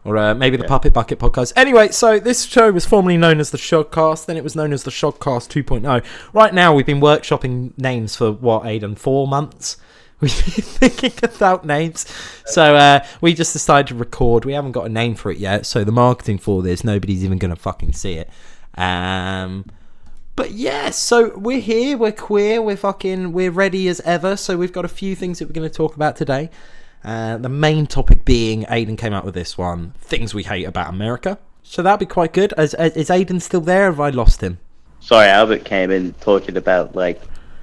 Or maybe the Puppet Bucket podcast. Anyway, so this show was formerly known as the Shodcast, then it was known as the Shodcast 2.0. Right now, we've been workshopping names for, Aidan, 4 months? We've been thinking about names. So we just decided to record. We haven't got a name for it yet, so the marketing for this, nobody's even going to fucking see it. But yeah, so we're here, we're queer, we're ready as ever. So we've got a few things that we're going to talk about today. The main topic being, Aidan came out with this one, things we hate about America. So that'd be quite good. Is Aidan still there, or have I lost him? Sorry, Albert came in talking about, like,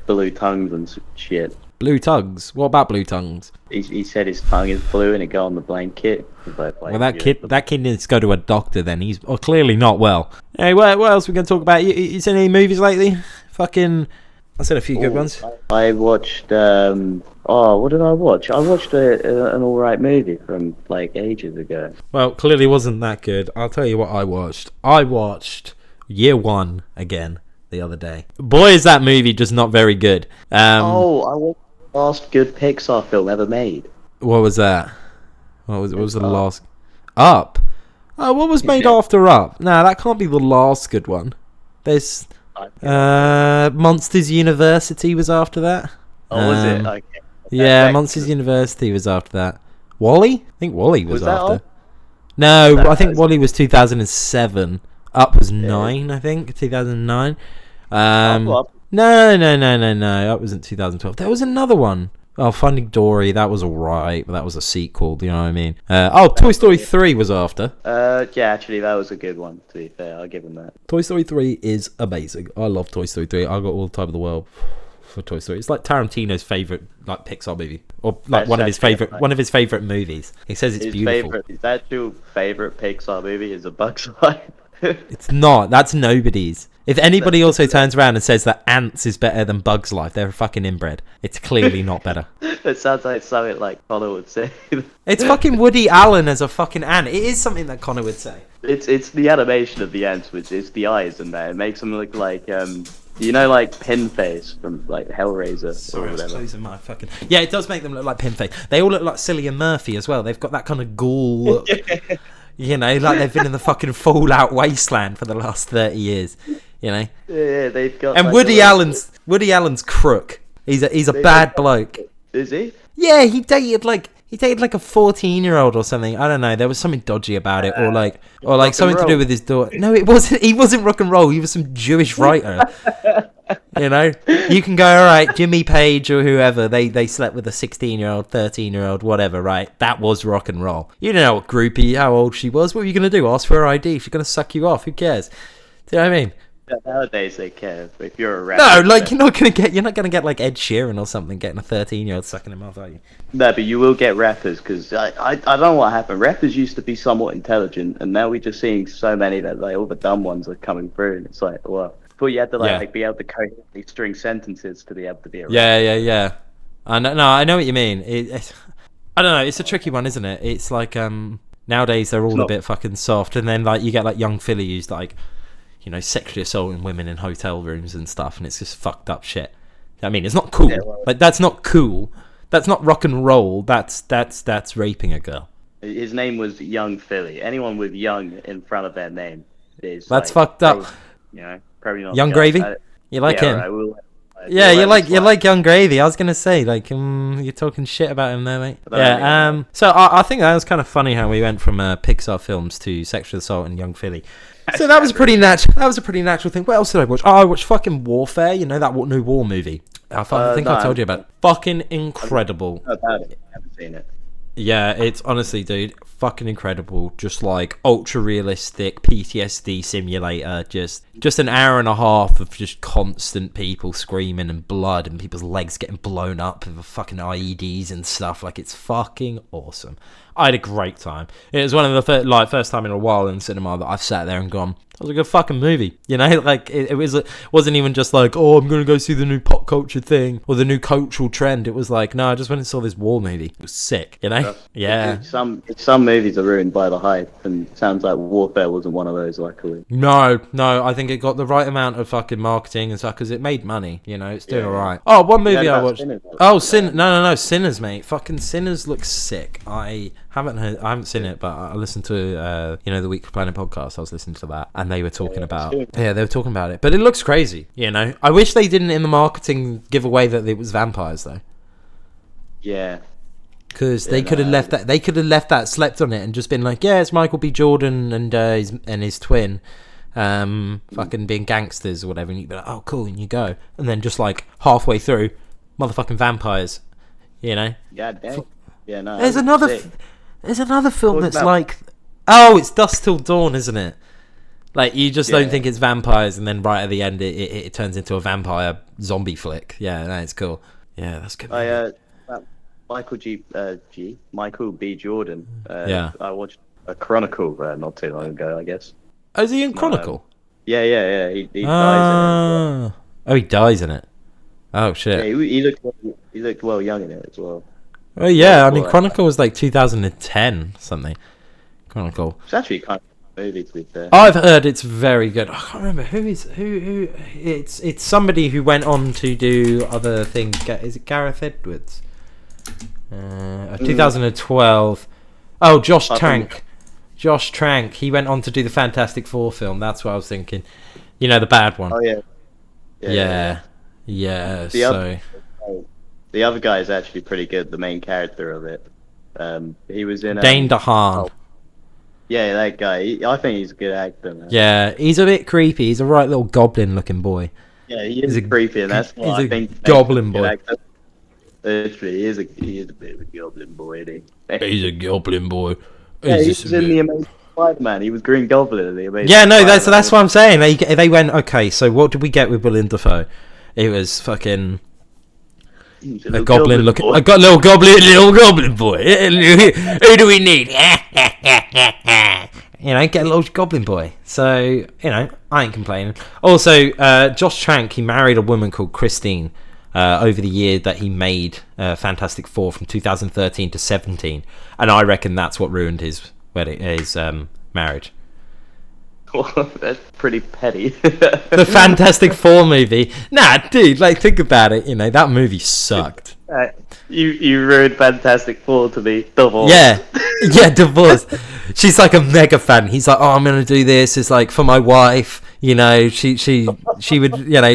blue tongues and shit. Blue tongues? What about blue tongues? He said his tongue is blue and it go on the blanket. Well, that kid needs to go to a doctor then. He's clearly not well. Hey, what else are we going to talk about? You seen any movies lately? I said a few good ones. I watched, what did I watch? I watched an alright movie from, like, ages ago. Well, clearly wasn't that good. I'll tell you what I watched. I watched Year One again the other day. Boy, is that movie just not very good. I watched the last good Pixar film ever made. What was that? What was the last? Up? Oh, what was made after Up? Nah, that can't be the last good one. There's... Monsters University was after that. Oh, was it? Okay. Yeah, Monsters University was after that. WALL-E? I think WALL-E was after. All? No, I think WALL-E was 2007. Up was 9, I think, 2009. No, that wasn't 2012. There was another one. Oh, Finding Dory, that was alright, but that was a sequel, do you know what I mean? Toy Story 3 was after. Yeah, actually, that was a good one, to be fair, I'll give him that. Toy Story 3 is amazing. I love Toy Story 3. I got all the time of the world for Toy Story. It's like Tarantino's favourite, like, Pixar movie. Or, like, one of his favourite movies. He says it's beautiful. His actual favourite Pixar movie is A Bug's Life. It's not. That's nobody's. If anybody also turns around and says that Ants is better than Bug's Life, they're fucking inbred. It's clearly not better. It sounds like something like Connor would say. It's fucking Woody Allen as a fucking ant. It is something that Connor would say. It's the animation of the ants, which is the eyes and that. It makes them look like, like Pinface from, like, Hellraiser. Sorry, or whatever. Closing my fucking... Yeah, it does make them look like Pinface. They all look like Cillian Murphy as well. They've got that kind of ghoul look. You know, like they've been in the fucking Fallout wasteland for the last 30 years. You know. Yeah, they've got. And like Woody Allen's crook. He's a bad bloke. Is he? Yeah, he dated like a 14-year-old or something. I don't know. There was something dodgy about it, or like something to do with his daughter. No, it wasn't. He wasn't rock and roll. He was some Jewish writer. You know, you can go, all right, Jimmy Page or whoever, they slept with a 16-year-old, 13-year-old, whatever, right? That was rock and roll. You don't know what groupie, how old she was. What are you going to do? Ask for her ID. She's going to suck you off. Who cares? Do you know what I mean? Nowadays they care. If you're a rapper. No, like, you're not going to get like Ed Sheeran or something getting a 13-year-old sucking him off, are you? No, but you will get rappers, because I don't know what happened. Rappers used to be somewhat intelligent, and now we're just seeing so many that, like, all the dumb ones are coming through, and it's like, well... But you had to be able to coherently string sentences to be able to be a rapper. Yeah. I know what you mean. I don't know. It's a tricky one, isn't it? It's like nowadays they're all a bit fucking soft, and then like you get like young Philly who's like, you know, sexually assaulting women in hotel rooms and stuff, and it's just fucked up shit. I mean, it's not cool. Yeah, well, like that's not cool. That's not rock and roll. That's raping a girl. His name was Young Philly. Anyone with young in front of their name is that's like, fucked up. You know. Probably not Young Gravy? You like him? Right, you like Young Gravy. I was gonna say, like, you're talking shit about him there, mate. Yeah. So I think that was kind of funny how we went from Pixar films to sexual assault and Young Philly. So that was pretty natural. That was a pretty natural thing. What else did I watch? Oh, I watched fucking Warfare. You know that new war movie. I think I told you about it. Fucking incredible. I haven't seen it. Yeah, it's honestly, dude, fucking incredible. Just like ultra realistic PTSD simulator. Just an hour and a half of just constant people screaming and blood and people's legs getting blown up with fucking IEDs and stuff. Like, it's fucking awesome. I had a great time. It was one of the first time in a while in cinema that I've sat there and gone, that was a good fucking movie. You know, like it wasn't even just like, oh, I'm going to go see the new pop culture thing or the new cultural trend. It was like, no, I just went and saw this war movie. It was sick, you know? Yeah. Some movies are ruined by the hype, and it sounds like Warfare wasn't one of those, luckily. No, I think it got the right amount of fucking marketing and stuff because it made money, you know, it's doing alright. Oh, one movie I watched. Sinners, no, Sinners, mate. Fucking Sinners looks sick. I I haven't seen it, but I listened to the Weekly Planet podcast. I was listening to that, and they were talking about it. But it looks crazy. I wish they didn't in the marketing give away that it was vampires though. Yeah. Because they could have left that. They could have left that, slept on it, and just been like, yeah, it's Michael B. Jordan and his twin, fucking being gangsters or whatever. And you'd be like, oh, cool, and you go, and then just like halfway through, motherfucking vampires. Yeah, dang. Yeah, no. There's another film that's like, it's Dusk Till Dawn, isn't it? Like you just don't think it's vampires, and then right at the end, it turns into a vampire zombie flick. Yeah, that's cool. Yeah, that's good. Michael B. Jordan. I watched a Chronicle not too long ago, I guess. Oh, is he in Chronicle? Yeah. He dies in it. Oh, he dies in it. Oh shit. Yeah, he looked well young in it as well. Oh yeah, I mean Chronicle was like 2010 something. Chronicle. It's actually kind of a movie, to be fair. I've heard it's very good. I can't remember who. It's somebody who went on to do other things. Is it Gareth Edwards? 2012. Oh, Josh Trank. Josh Trank. He went on to do the Fantastic Four film. That's what I was thinking. The bad one. Oh yeah. Yeah. The other guy is actually pretty good. The main character of it. He was in Dane DeHaan. Yeah, that guy. I think he's a good actor, man. Yeah, he's a bit creepy. He's a right little goblin-looking boy. Yeah, he is creepy, and that's why I think goblin boy. Literally, he is a bit of a goblin boy, isn't he? He's a goblin boy. Yeah, he was in the Amazing Spider-Man. He was Green Goblin in the Amazing. Yeah, no, that's what I'm saying. They went, okay. So what did we get with Willem Dafoe? It was fucking a goblin looking. I got little goblin boy. Who do we need? Get a little goblin boy. So I ain't complaining. Also, Josh Trank, he married a woman called Christine over the year that he made Fantastic Four from 2013 to 17, and I reckon that's what ruined his marriage. Well, that's pretty petty. The Fantastic Four movie. Nah, dude, like think about it. That movie sucked. You ruined Fantastic Four to me. Divorce. Yeah, divorce. She's like a mega fan. He's like, oh, I'm gonna do this. It's like for my wife. She would,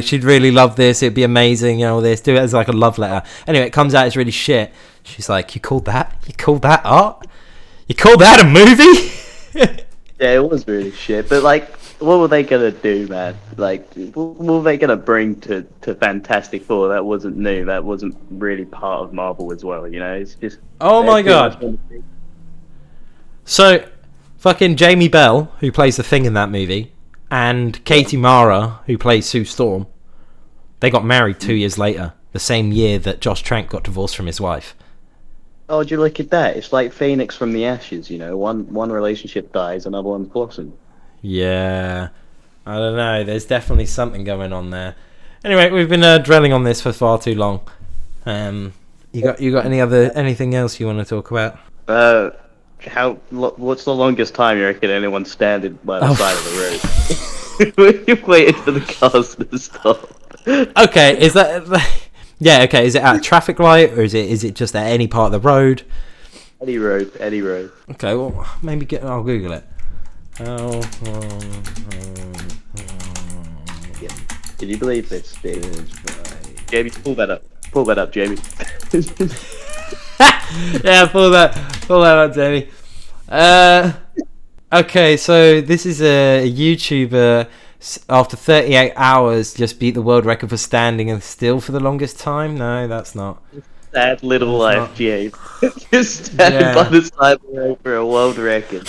she'd really love this. It'd be amazing. All this. Do it as like a love letter. Anyway, it comes out. It's really shit. She's like, you called that art? You called that a movie? Yeah, it was really shit. But like, what were they gonna do, man? Like, what were they gonna bring to Fantastic Four that wasn't new? That wasn't really part of Marvel as well. It's just. Oh my god. So, fucking Jamie Bell, who plays the Thing in that movie, and Katie Mara, who plays Sue Storm, they got married 2 years later, the same year that Josh Trank got divorced from his wife. Oh, do you look at that? It's like Phoenix from the ashes, One relationship dies, another one blossoms. Yeah, I don't know. There's definitely something going on there. Anyway, we've been dwelling on this for far too long. You got anything else you want to talk about? What's the longest time you reckon anyone's standing by the side of the road? You waited for the cars to stop. Okay, is that? Yeah, okay. Is it at a traffic light, or is it just at any part of the road? Any road. Okay, well, maybe I'll Google it. Can you believe this? Jamie, pull that up, Jamie. Yeah, pull that up, Jamie. Okay, so this is a YouTuber. After 38 hours, just beat the world record for standing and still for the longest time. No, that's not. Sad little life, James. Just standing by the side of the road for a world record.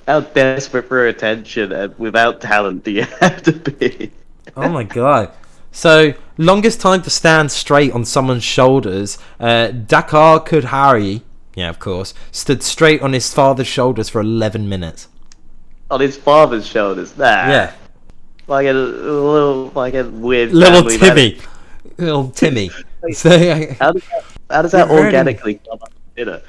How desperate for attention and without talent do you have to be? Oh my god. So, longest time to stand straight on someone's shoulders. Dakar Kudhari, yeah, of course, stood straight on his father's shoulders for 11 minutes. On his father's shoulders? Nah. Yeah. Like a weird little Timmy. Little Timmy. So, how does that organically come up to dinner?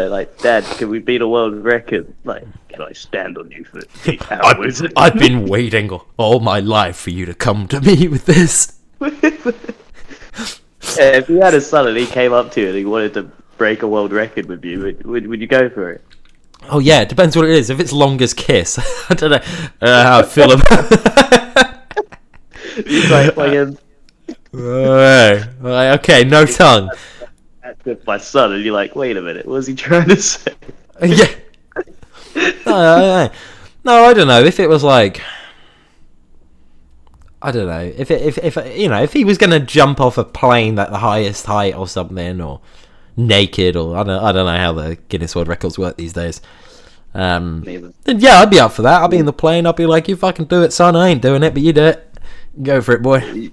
Like, Dad, can we beat a world record? Like, can I stand on you for 8 hours? I've been waiting all my life for you to come to me with this. Yeah, if you had a son and he came up to you and he wanted to break a world record with you, would you go for it? Oh yeah, it depends what it is. If it's longest kiss, I don't know how I feel about. He's like okay, no tongue. That's with my son, and you're like, wait a minute, what was he trying to say? Yeah. No, I don't know. If it was like, I don't know. If if he was gonna jump off a plane at the highest height or something, or naked, or I don't know how the Guinness World Records work these days. Then yeah, I'd be up for that. I'd be in the plane. I'd be like, you fucking do it, son. I ain't doing it, but you do it. Go for it, boy.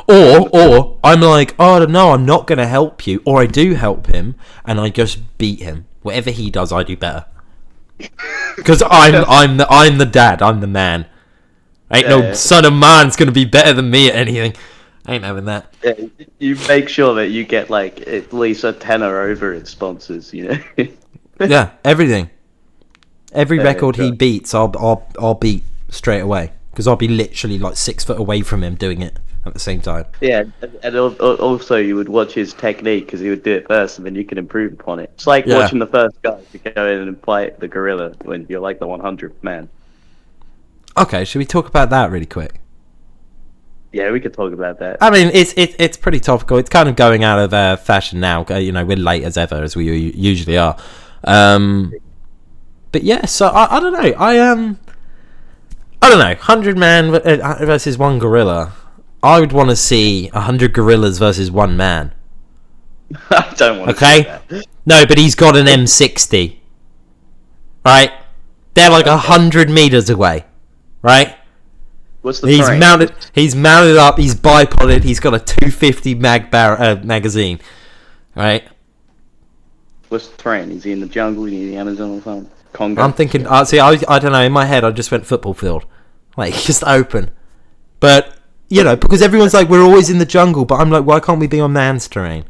Or I'm like, oh no, I'm not gonna help you, or I do help him, and I just beat him. Whatever he does, I do better. Because I'm the dad. I'm the man. Ain't no son of mine's gonna be better than me at anything. I ain't having that. Yeah, you make sure that you get like at least a tenner over in sponsors, you know. Yeah, everything. Every record he beats, I'll beat straight away, because I'll be literally like 6 foot away from him doing it at the same time. Yeah, and also you would watch his technique, because he would do it first, and then you can improve upon it. It's like watching the first guy to go in and fight the gorilla when you're like the 100th man. Okay, should we talk about that really quick? Yeah, we could talk about that. I mean, it's pretty topical. It's kind of going out of fashion now. You know, we're late as ever, as we usually are. But yeah, so I don't know. I don't know. 100 man versus one gorilla. I would want to see 100 gorillas versus one man. I don't want to see that. No, but he's got an M60. Right? They're like 100 meters away. Right? What's the He's terrain? mounted up, he's bipoded, he's got a 250 magazine. Right? What's the terrain? Is he in the jungle? Is he in the Amazon or something? Congo? I'm thinking, see, I don't know, in my head I just went football field. Like, just open. But, you know, because everyone's like, we're always in the jungle, but I'm like, why can't we be on man's terrain?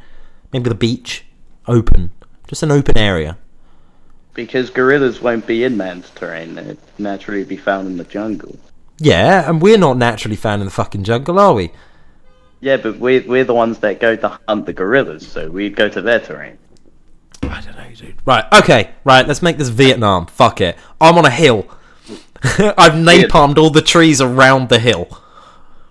Maybe the beach. Open. Just an open area. Because gorillas won't be in man's terrain. They'd naturally be found in the jungle. Yeah, and we're not naturally found in the fucking jungle, are we? Yeah, but we're the ones that go to hunt the gorillas, so we'd go to their terrain. I don't know, dude. Right, okay, right, let's make this Vietnam. Fuck it. I'm on a hill. I've napalmed all the trees around the hill.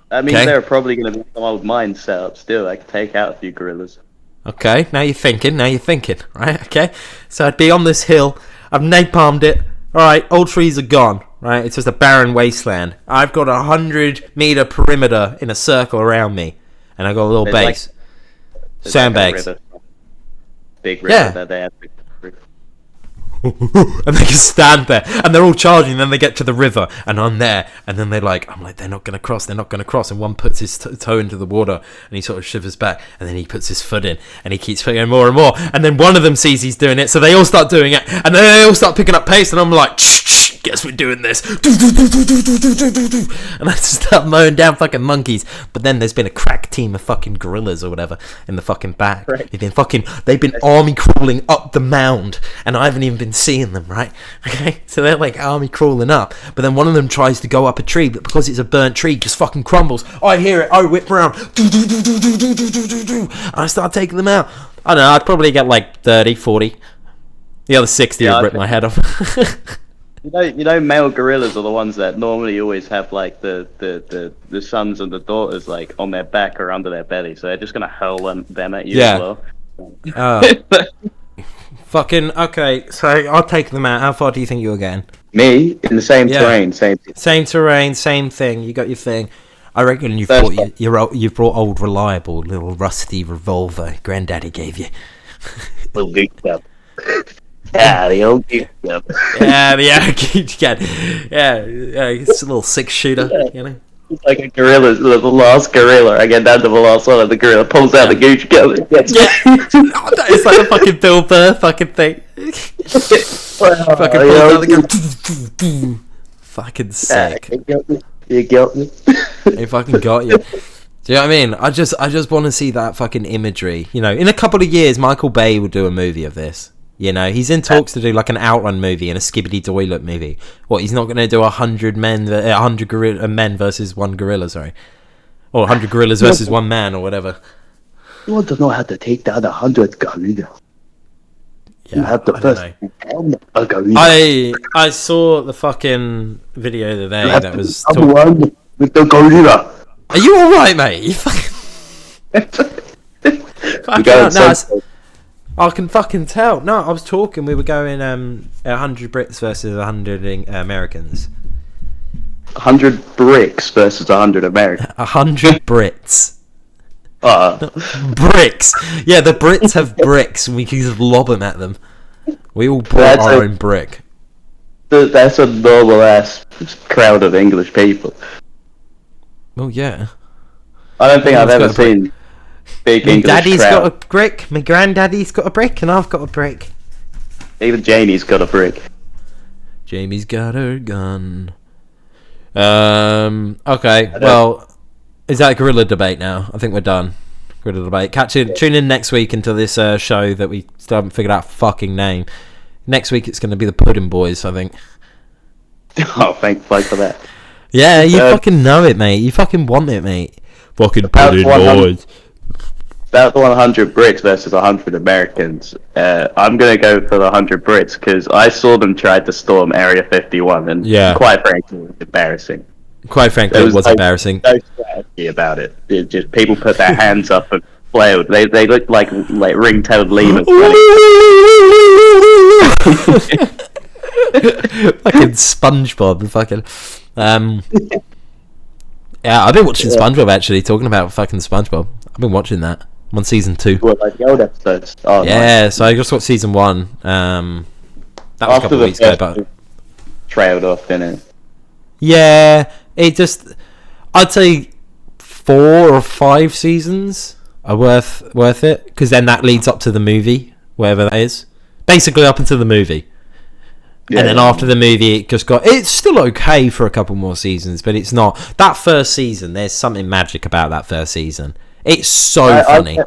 That means there are probably going to be some old mines set up still. I could take out a few gorillas. Okay, now you're thinking, right, okay? So I'd be on this hill, I've napalmed it, alright, all trees are gone, right? It's just a barren wasteland. I've got 100-meter perimeter in a circle around me, and I've got a little base. Sandbags. Like big river that they have. And they can stand there, and they're all charging, and then they get to the river, and I'm there, and then I'm like, they're not going to cross, and one puts his toe into the water, and he sort of shivers back, and then he puts his foot in, and he keeps putting in more and more, and then one of them sees he's doing it, so they all start doing it, and then they all start picking up pace, and I'm like, shh, guess we're doing this, and I just start mowing down fucking monkeys, but then there's been a crack team of fucking gorillas or whatever in the fucking back. Right. They've been army crawling up the mound, and I haven't even been seeing them, right? Okay, so they're like army crawling up, but then one of them tries to go up a tree, but because it's a burnt tree, just fucking crumbles. I hear it, I whip around, and I start taking them out. I don't know, I'd probably get like 30, 40. The other 60 would rip my head off. You know, male gorillas are the ones that normally always have like the sons and the daughters like on their back or under their belly, so they're just gonna hurl them at you as well. Fucking okay, so I'll take them out. How far do you think you're getting? Me in the same terrain, same terrain, same thing. You got your thing. I reckon you've brought old reliable little rusty revolver Granddaddy gave you. Little geeked up. Yeah, the old geeked up. Yeah, geeked up. Yeah, it's a little 6-shooter, you know. It's like a gorilla, the last gorilla. I get down to the last one, and the gorilla pulls out the Gucci gun. It's like a fucking Bill Burr fucking thing. Fucking pulls out the gun. Fucking sick. You got me. He fucking got you. Do you know what I mean? I just want to see that fucking imagery. You know, in a couple of years, Michael Bay will do a movie of this. You know, he's in talks to do like an Outrun movie and a Skibbity Toilet movie. What, he's not going to do 100 men versus one gorilla, sorry. Or 100 gorillas versus one man or whatever. You want to know how to take down 100 gorillas? You had the I first don't know. I saw the fucking video the other day that was one with the gorilla. Are you alright, mate? You fucking I can fucking tell. No, I was talking, we were going 100 Brits versus 100 Americans. 100 bricks versus 100 Americans. 100 Brits. Bricks. Yeah, the Brits have bricks and we can just lob them at them. We all brought our own brick. That's a normal ass crowd of English people. Well, yeah. I don't think I've ever seen big English Daddy's crowd. got a brick, my granddaddy's got a brick, and I've got a brick. Even Jamie's got a brick. Jamie's got her gun. Okay, well, is that a gorilla debate now? I think we're done. Gorilla debate. Tune in next week into this show that we still haven't figured out a fucking name. Next week it's going to be the Pudding Boys, I think. Oh, thank fuck for that. Yeah, you fucking know it, mate. You fucking want it, mate. Fucking Pudding Boys. About the 100 Brits versus 100 Americans. I'm going to go for the 100 Brits because I saw them try to storm Area 51 and quite frankly, it was embarrassing. Quite frankly, it was embarrassing. No strategy about it. It just people put their hands up and flailed. They looked like ring-tailed lemurs. Fucking SpongeBob. Fucking. Yeah, I've been watching SpongeBob actually. Talking about fucking SpongeBob, I've been watching that. I'm on season 2. What, like the old episodes? Oh, yeah, nice. So I just watched season 1. That was a couple of weeks ago, but trailed off, didn't it? Yeah, it just. I'd say 4 or 5 seasons are worth it, because then that leads up to the movie, wherever that is. Basically, up until the movie. Yeah, and then after the movie, it's still okay for a couple more seasons, but it's not. That first season, there's something magic about that first season. It's so funny.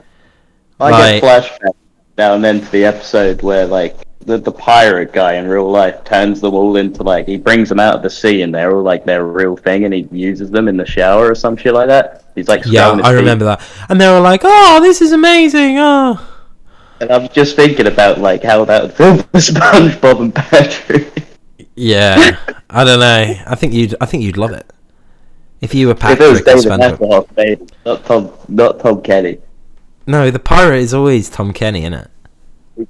I get flashbacks now and then to the episode where, like, the pirate guy in real life turns them all into, like, he brings them out of the sea and they're all, like, their real thing and he uses them in the shower or some shit like that. He's, like, I remember that. And they were like, oh, this is amazing, oh. And I'm just thinking about, like, how that would feel for SpongeBob and Patrick. Yeah, I don't know. I think you'd love it if you were Patrick. If it was David Hasselhoff, not Tom Kenny. No, the pirate is always Tom Kenny, isn't it?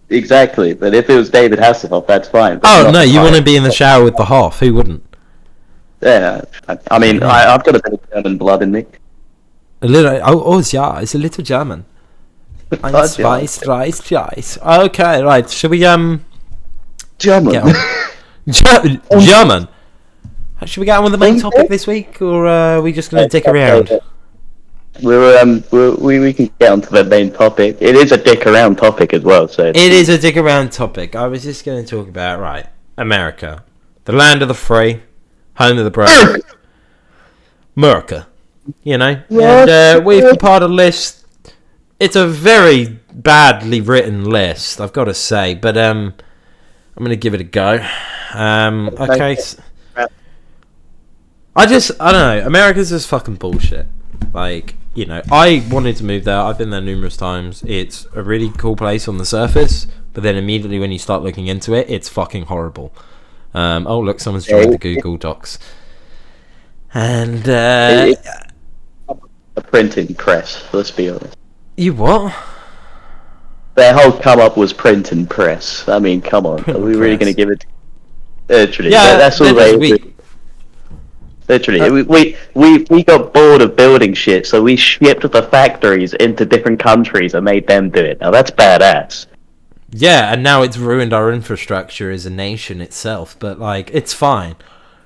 Exactly, but if it was David Hasselhoff, that's fine. Oh no, you want to be in the shower with the Hoff? Who wouldn't? Yeah, I mean, I've got a bit of German blood in me. A little. Yeah, it's a little German. Spice. Okay, right. Should we German. German. Should we get on with the main topic this week, or are we just going to dick around? We can get onto the main topic. It is a dick around topic as well. So it is a dick around topic. I was just going to talk about America, the land of the free, home of the brave, America. You know, and we've compiled a list. It's a very badly written list, I've got to say, but I'm going to give it a go. Okay. I don't know. America's just fucking bullshit. Like, you know, I wanted to move there. I've been there numerous times. It's a really cool place on the surface, but then immediately when you start looking into it, it's fucking horrible. Oh, look, someone's joined the Google Docs. And, a printing press, let's be honest. You what? Their whole come-up was print and press. I mean, come on. Are we really going to give it... Literally, yeah, that's all they do. Literally, we got bored of building shit, so we shipped the factories into different countries and made them do it. Now, that's badass. Yeah, and now it's ruined our infrastructure as a nation itself, but, like, it's fine.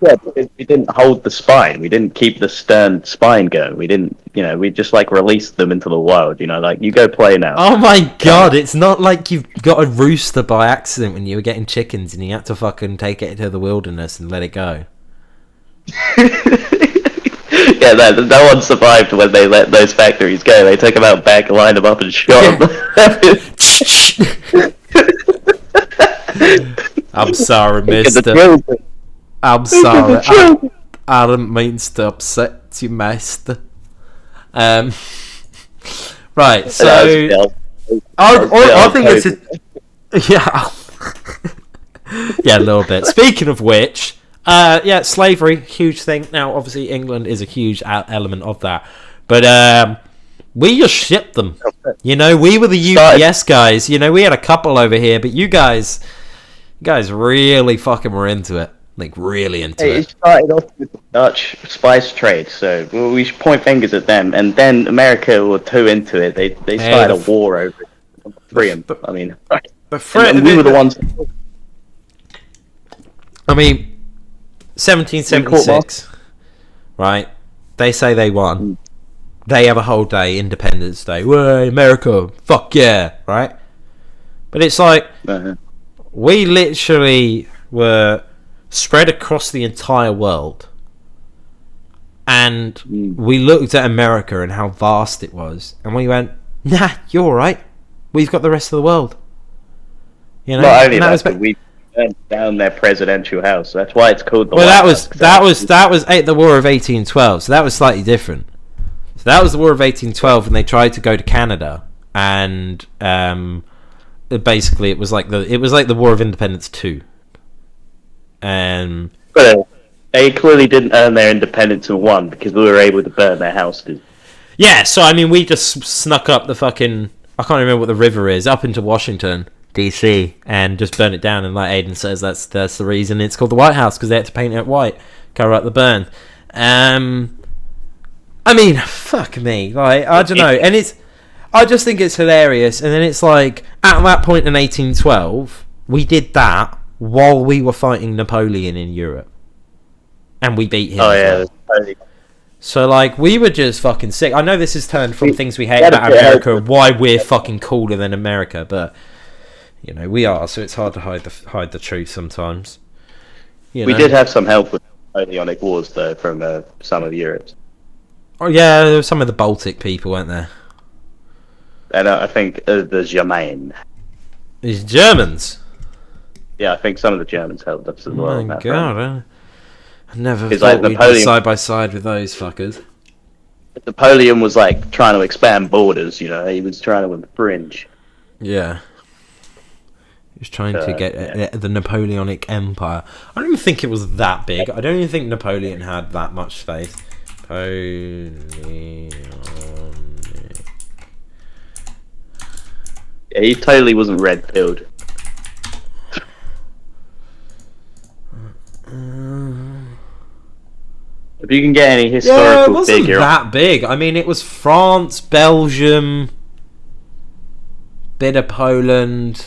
Yeah, because we didn't hold the spine. We didn't keep the stern spine going. We didn't, we just, like, released them into the wild, like, you go play now. Oh my god, it's not like you've got a rooster by accident when you were getting chickens and you had to fucking take it into the wilderness and let it go. Yeah, no one survived when they let those factories go. They took them out back, lined them up, and shot them. I'm sorry, mister. I'm sorry. I didn't mean to upset you, master. Right, so... I think Yeah. Yeah, a little bit. Speaking of which, slavery, huge thing. Now, obviously, England is a huge element of that. But we just shipped them. You know, we were the UPS guys. You know, we had a couple over here, but you guys really fucking were into it. Like, really into it. It started off with the Dutch spice trade, so we should point fingers at them. And then America were too into it. They started a war over it. Freedom. I mean, and we were the ones. I mean, 1776, right? They say they won. They have a whole day, Independence Day. Way, America, fuck yeah, right? But it's like, we literally were spread across the entire world. And we looked at America and how vast it was. And we went, nah, you're alright. We've got the rest of the world. You know? Not only that, but we burned down their presidential house. That's why it's called the White House. That was the War of 1812. So that was slightly different. So that was the War of 1812, and they tried to go to Canada, and basically it was like the War of Independence 2. But they clearly didn't earn their independence in one because we were able to burn their houses. Yeah, so I mean, we just snuck up the fucking, I can't remember what the river is, up into Washington DC, and just burn it down. And like Aiden says, that's the reason it's called the White House, because they had to paint it white, cover up the burn. I mean, fuck me, like, I don't know, and I just think it's hilarious. And then it's like, at that point in 1812, we did that while we were fighting Napoleon in Europe, and we beat him. Oh yeah. Well. So like, we were just fucking sick. I know this has turned from things we hate about America, why we're fucking cooler than America, but you know, we are. So it's hard to hide the truth sometimes. You know? We did have some help with Napoleonic Wars though from some of Europe. Oh yeah, there were some of the Baltic people, weren't there? And I think the Germain. These Germans. Yeah, I think some of the Germans helped us as well. Oh my god, I never thought we'd be side by side with those fuckers. Napoleon was like trying to expand borders, you know. He was trying to infringe. Yeah. He was trying to get the Napoleonic Empire. I don't even think it was that big. I don't even think Napoleon had that much space. Napoleonic. Yeah, he totally wasn't red-pilled. If you can get any historical figure, it wasn't that big. I mean, it was France, Belgium, bit of Poland.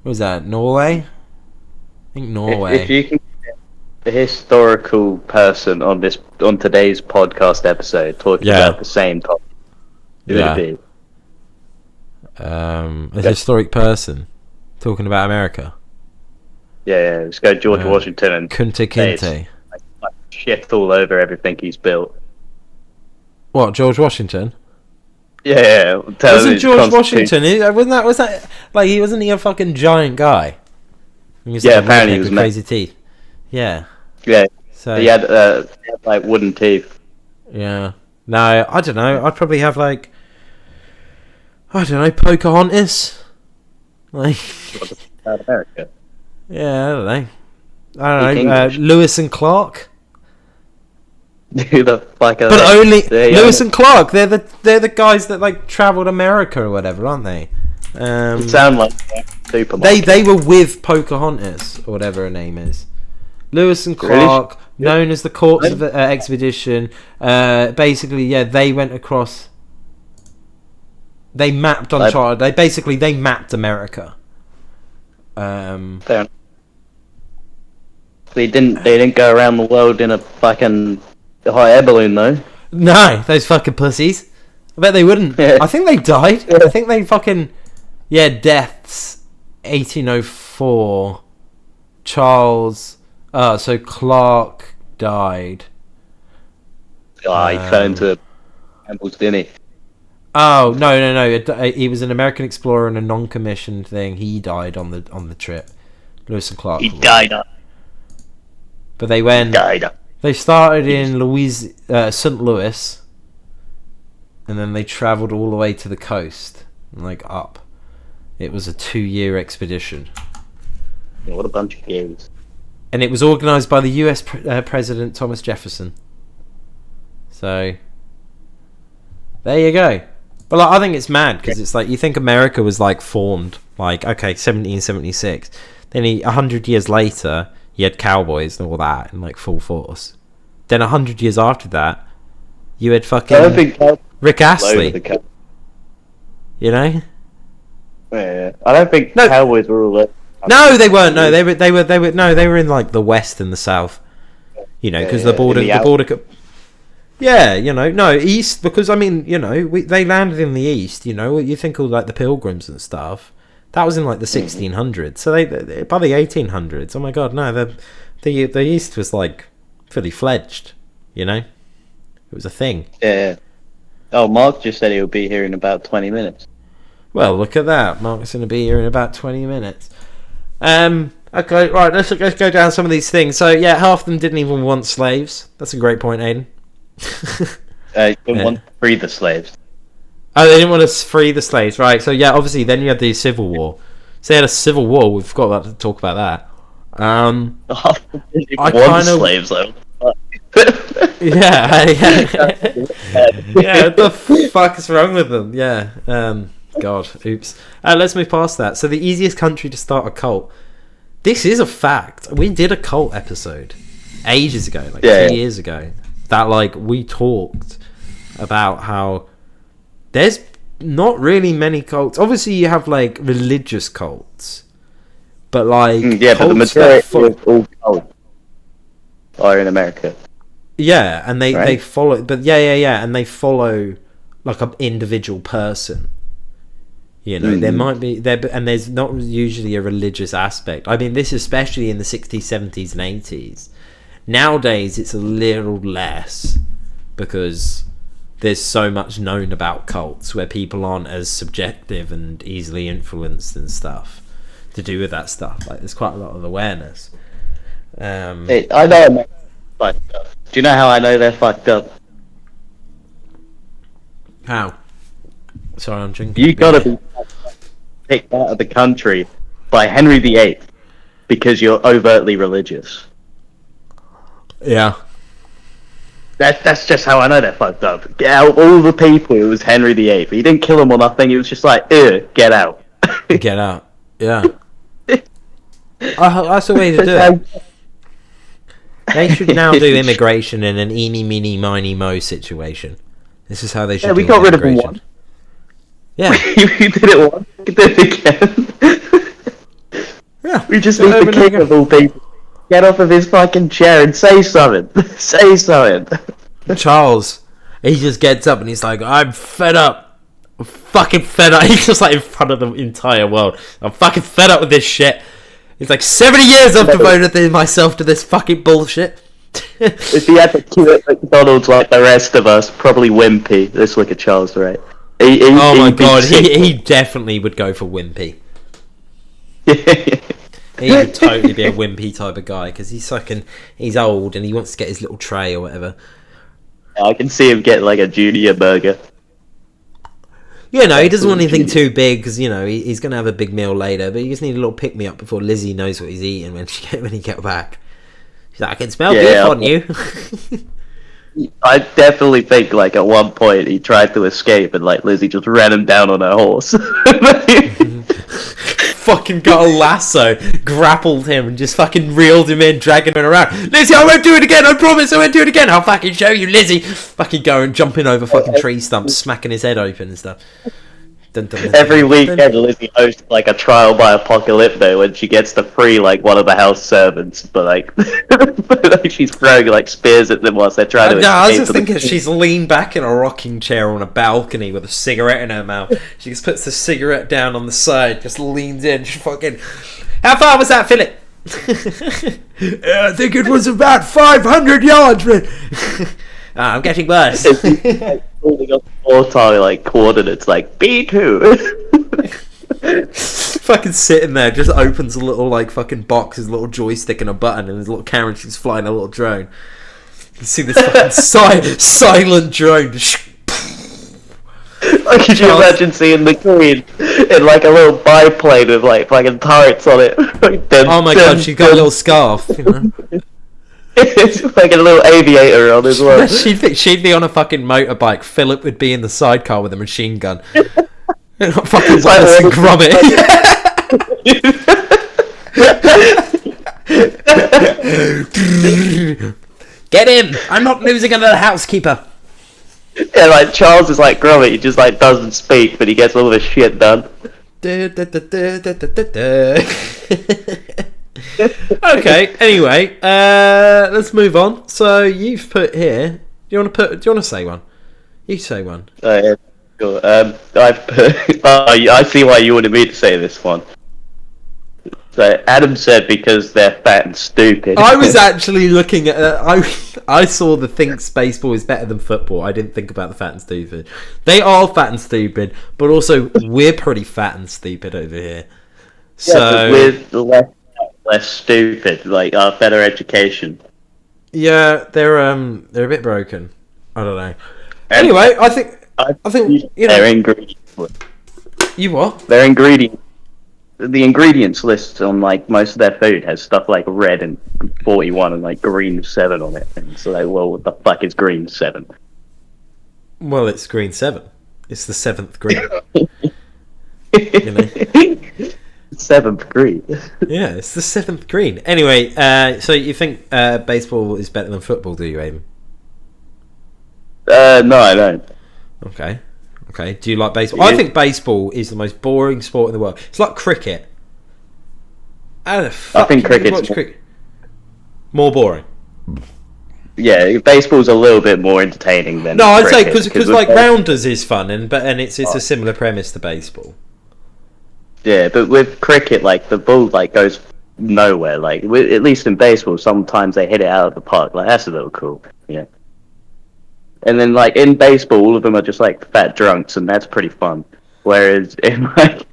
What was that? Norway? I think Norway. If you can get a historical person on today's podcast episode talking about the same topic, who would it be? A historic person talking about America. Yeah, let's go George Washington and Kunta Kinte. Like shit all over everything he's built. What, George Washington? Yeah. Wasn't George Washington? Was that like wasn't he a fucking giant guy? Apparently he was crazy teeth. Yeah. Yeah. So he had like wooden teeth. Yeah. No, I don't know. I'd probably have like, I don't know, Pocahontas. Like. South America. Yeah, I don't know. Lewis and Clark. Who the fuck are but they? Only Lewis and Clark. They're the guys that like travelled America or whatever, aren't they? It sound like supermarket. They were with Pocahontas or whatever her name is. Lewis and Clark, known as the Corpse of Expedition. Basically, yeah, they went across. They mapped uncharted. They mapped America. They didn't go around the world in a fucking hot air balloon though. No, those fucking pussies. I bet they wouldn't. Yeah. I think they died. I think they fucking deaths. 1804. Charles. So Clark died. Oh, he fell into camels, didn't he? Oh no! He was an American explorer and a non-commissioned thing. He died on the trip. Lewis and Clark. He died. But they went. They started in St. Louis, and then they travelled all the way to the coast, like up. It was a 2-year expedition. Yeah, what a bunch of games. And it was organised by the US President Thomas Jefferson. So, there you go. But like, I think it's mad, because it's like, you think America was like formed, like, okay, 1776. Then 100 years later, you had cowboys and all that in like full force. Then 100 years after that, you had fucking Rick Astley. You know? Yeah, I don't think cowboys were all that. No, they weren't. No, they were in like the west and the south. You know, because the border. Yeah, you know, no, east, because I mean, you know, they landed in the east. You know, you think of like the Pilgrims and stuff. That was in like the 1600s. So they by the 1800s. Oh my god, no, the east was like fully fledged. You know, it was a thing. Yeah. Oh, Mark just said he would be here in about 20 minutes. Well, look at that. Mark's going to be here in about 20 minutes. Okay, right, let's go down some of these things. So, yeah, half of them didn't even want slaves. That's a great point, Aiden. Didn't want to free the slaves. Oh, they didn't want to free the slaves, right. So, yeah, obviously, then you had the Civil War. So they had a Civil War. We've got to talk about that. I kind of slaves, though. Yeah. What the fuck is wrong with them? Yeah. God, oops. Let's move past that. So the easiest country to start a cult. This is a fact. We did a cult episode ages ago, like 2 years ago. That like we talked about how there's not really many cults. Obviously, you have like religious cults, but like but the majority of all cults are in America. Yeah, and they follow, but and they follow like an individual person. You know, there might be there, and there's not usually a religious aspect. I mean, this especially in the 60s, 70s, and 80s. Nowadays, it's a little less because there's so much known about cults where people aren't as subjective and easily influenced and stuff to do with that stuff. Like, there's quite a lot of awareness. Hey, I know America's fucked up. Do you know how I know they're fucked up? How? Sorry, I'm drinking. You gotta be kicked out of the country by Henry VIII because you're overtly religious. Yeah. That's just how I know they're fucked up. Out of all the people, it was Henry VIII. He didn't kill them or nothing. He was just like, get out. Get out. Yeah. That's the way to do it. They should now do immigration in an eeny, meeny, miny, mo situation. This is how they should do immigration. Yeah, we got rid of him once. Yeah. We did it once. We did it again. Yeah. We just need the king of all people. Get off of his fucking chair and say something. Say something. Charles, he just gets up and he's like, I'm fed up. I'm fucking fed up. He's just like in front of the entire world. I'm fucking fed up with this shit. It's like 70 years I've devoted myself to this fucking bullshit. If he had to queue at McDonald's like the rest of us, probably wimpy. Let's look at Charles, right? Oh my god, he definitely would go for wimpy. He would totally be a wimpy type of guy because he's old and he wants to get his little tray or whatever. I can see him get like a junior burger. Yeah, no, he doesn't want anything too big because, you know, he's going to have a big meal later, but he just need a little pick-me-up before Lizzie knows what he's eating when he get back. She's like, I can smell beef on you. I definitely think, like, at one point he tried to escape and, like, Lizzie just ran him down on her horse. Fucking got a lasso, grappled him, and just fucking reeled him in, dragging him around. Lizzie, I won't do it again, I promise, I won't do it again. I'll fucking show you, Lizzie. Fucking going, jumping over fucking tree stumps, smacking his head open and stuff. Dun, dun, dun, Every weekend, Lizzie hosts like a trial by apocalypto when she gets to free like one of the house servants, but like she's throwing like spears at them whilst they're trying to escape. I was just thinking she's leaned back in a rocking chair on a balcony with a cigarette in her mouth. She just puts the cigarette down on the side, just leans in. She fucking. How far was that, Philip? I think it was about 500 yards, man. I'm getting worse. Holding up mortar like coordinates, like B2. Fucking sitting there, just opens a little like fucking box, his little joystick and a button, and his little camera. She's flying a little drone. You can see this fucking silent drone. Just Like, could you imagine seeing the Queen in like a little biplane with like fucking turrets on it? Like, Oh my god, she's got a little scarf, you know. It's like a little aviator on as well. she'd be on a fucking motorbike. Philip would be in the sidecar with a machine gun. Fucking Wallace and Gromit. Get him! I'm not losing another housekeeper. Yeah, like Charles is like Gromit. He just like doesn't speak, but he gets all of his shit done. Okay. Anyway, let's move on. So you've put here. Do you want to say one? You say one. Yeah, sure. I've put. I see why you wanted me to say this one. So Adam said because they're fat and stupid. I was actually looking at. I saw the thinks baseball is better than football. I didn't think about the fat and stupid. They are fat and stupid, but also we're pretty fat and stupid over here. So we're less stupid, like our better education. Yeah, they're a bit broken. I don't know. Anyway, I think you know. Their ingredients. You what? Their ingredients. The ingredients list on like most of their food has stuff like red and 41 and like green 7 on it, and so like, well, what the fuck is green 7? Well, it's green 7. It's the 7th green. You know? 7th green. Yeah, it's the 7th green. Anyway, so you think baseball is better than football? Do you, Aiden? No, I don't. Okay. Do you like baseball? I think baseball is the most boring sport in the world. It's like cricket. How the fuck I think cricket's more boring. Yeah, baseball's a little bit more entertaining than. No, I'd say cricket, because like rounders is fun and it's a similar premise to baseball. Yeah, but with cricket, like the ball like goes nowhere. Like at least in baseball, sometimes they hit it out of the park. Like that's a little cool. Yeah. And then, like, in baseball, all of them are just, like, fat drunks, and that's pretty fun. Whereas in, like,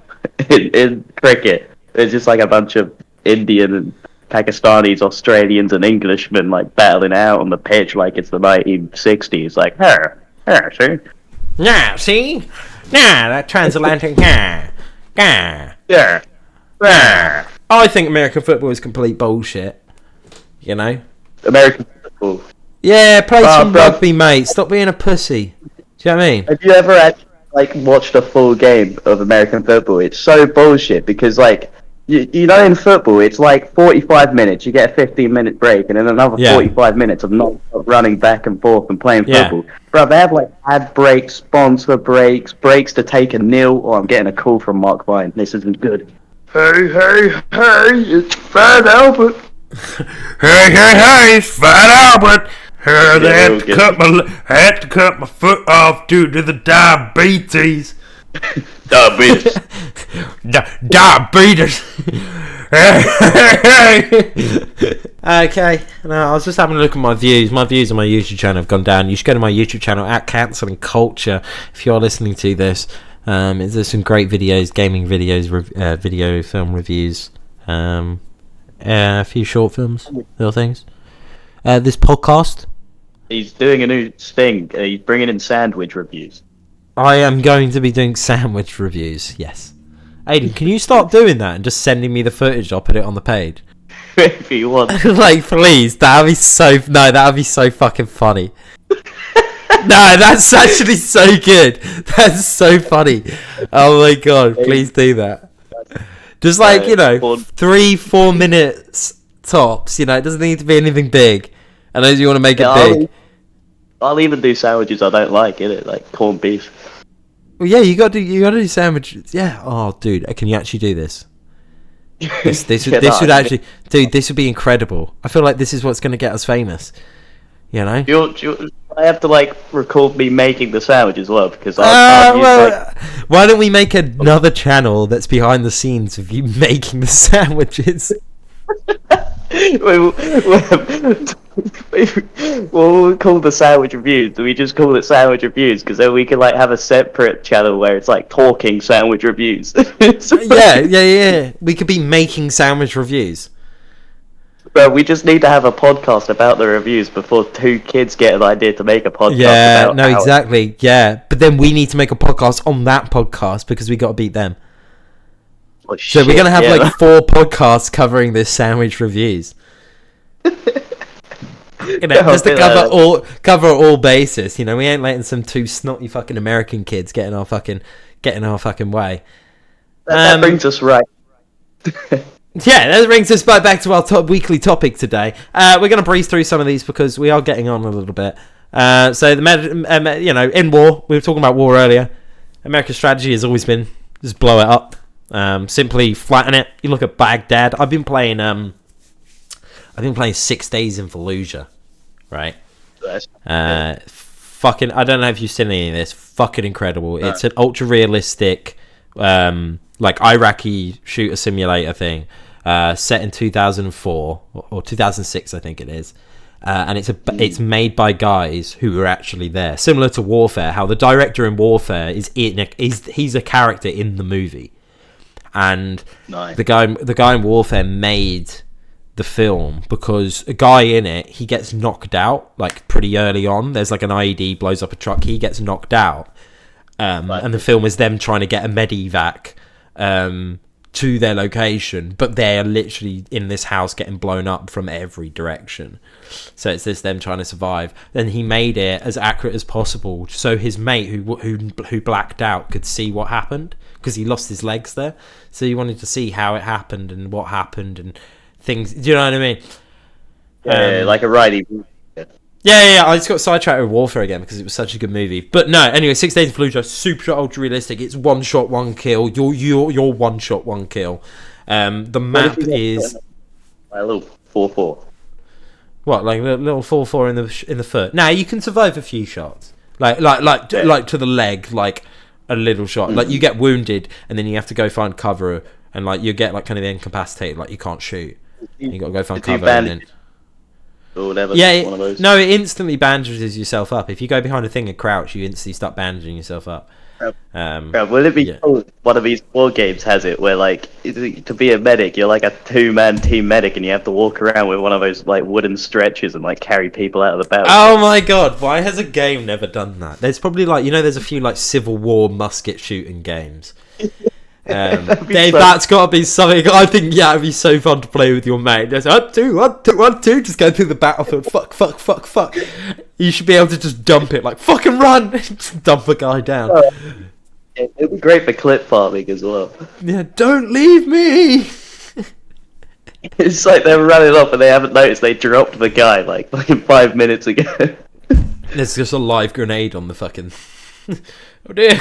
in cricket, there's just, like, a bunch of Indian and Pakistanis, Australians, and Englishmen, like, battling out on the pitch like it's the 1960s. Like, see? Nah, see? Nah, that transatlantic, yeah. I think American football is complete bullshit. You know? American football. Yeah, play some rugby, mate. Stop being a pussy. Do you know what I mean? Have you ever actually, like, watched a full game of American football? It's so bullshit because, like, you know, in football, it's like 45 minutes. You get a 15-minute break, and then another 45 minutes of non-stop running back and forth and playing football. Bro, they have, like, ad breaks, sponsor breaks, breaks to take a nil. Oh, I'm getting a call from Mark Vine. This isn't good. Hey, it's Fat Albert. Hey, it's Fat Albert. I had to cut my foot off due to the diabetes. Diabetes. Diabetes. Okay. No, I was just having a look at my views. My views on my YouTube channel have gone down. You should go to my YouTube channel at Cancelling Culture if you're listening to this. There's some great videos, gaming videos, video film reviews, a few short films, little things. This podcast. He's doing a new thing. He's bringing in sandwich reviews. I am going to be doing sandwich reviews. Yes. Aiden, can you start doing that and just sending me the footage? I'll put it on the page. If you want. Like, please. That'd be so. No, that'd be so fucking funny. No, that's actually so good. That's so funny. Oh my god, please do that. Just like, 3-4 minutes tops. You know, it doesn't need to be anything big. Unless you want to make it big. I'll even do sandwiches I don't like, innit? Like corned beef. Well, yeah, you got to do sandwiches. Yeah. Oh, dude, can you actually do this? This would actually, dude. This would be incredible. I feel like this is what's going to get us famous. You know. I have to like record me making the sandwich as well because why don't we make another channel that's behind the scenes of you making the sandwiches? What we call the sandwich reviews? Do we just call it sandwich reviews? Because then we can like have a separate channel where it's like talking sandwich reviews. Yeah. We could be making sandwich reviews. Bro, we just need to have a podcast about the reviews before two kids get an idea to make a podcast Yeah, about no, exactly. Yeah, but then we need to make a podcast on that podcast because we got to beat them. Oh, So we're gonna have like 4 podcasts covering this sandwich reviews. Just to cover all bases. We ain't letting some 2 snotty fucking American kids get in our fucking way. That brings us right. Yeah, that brings us back to our weekly topic today. We're going to breeze through some of these because we are getting on a little bit. So in war, we were talking about war earlier. America's strategy has always been just blow it up, simply flatten it. You look at Baghdad. I've been playing 6 Days in Fallujah, right? Fucking, I don't know if you've seen any of this. Fucking incredible! No. It's an ultra realistic, like Iraqi shooter simulator thing. Set in 2004 or 2006, I think it is, and it's made by guys who were actually there. Similar to Warfare, how the director in Warfare he's a character in the movie, and nice. the guy in Warfare made the film because a guy in it, he gets knocked out like pretty early on. There's like an IED blows up a truck, he gets knocked out, and the film is them trying to get a medevac to their location, but they're literally in this house getting blown up from every direction. So it's them trying to survive. Then he made it as accurate as possible, so his mate who blacked out could see what happened because he lost his legs there. So he wanted to see how it happened and what happened and things. Do you know what I mean? Yeah, like a righty. Yeah. I just got sidetracked with Warfare again because it was such a good movie. But no, anyway, 6 Days in Fallujah, super ultra realistic. It's 1 shot, 1 kill. You're 1 shot, 1 kill. The map is a little 4-4. What, like a little 4-4 in the foot? Now you can survive a few shots, like to the leg, like a little shot. Like you get wounded and then you have to go find cover, and like you get like kind of incapacitated, like you can't shoot. You got to go find cover and then. Or whatever. Yeah, one of those. No, it instantly bandages yourself up. If you go behind a thing and crouch, you instantly start bandaging yourself up. Will it be cool? One of these war games has it where, like, to be a medic, you're like a 2-man team medic, and you have to walk around with one of those like wooden stretchers and like carry people out of the battle. Oh my god! Why has a game never done that? There's probably like there's a few like Civil War musket shooting games. Dave, that's got to be something. I think it'd be so fun to play with your mate. Just 1, 2, 1, 2, 1, 2. Just go through the battlefield. Fuck. You should be able to just dump it, like fucking run, just dump a guy down. It'd be great for clip farming as well. Yeah, don't leave me. It's like they're running off and they haven't noticed they dropped the guy like 5 minutes ago. There's just a live grenade on the fucking. Oh dear.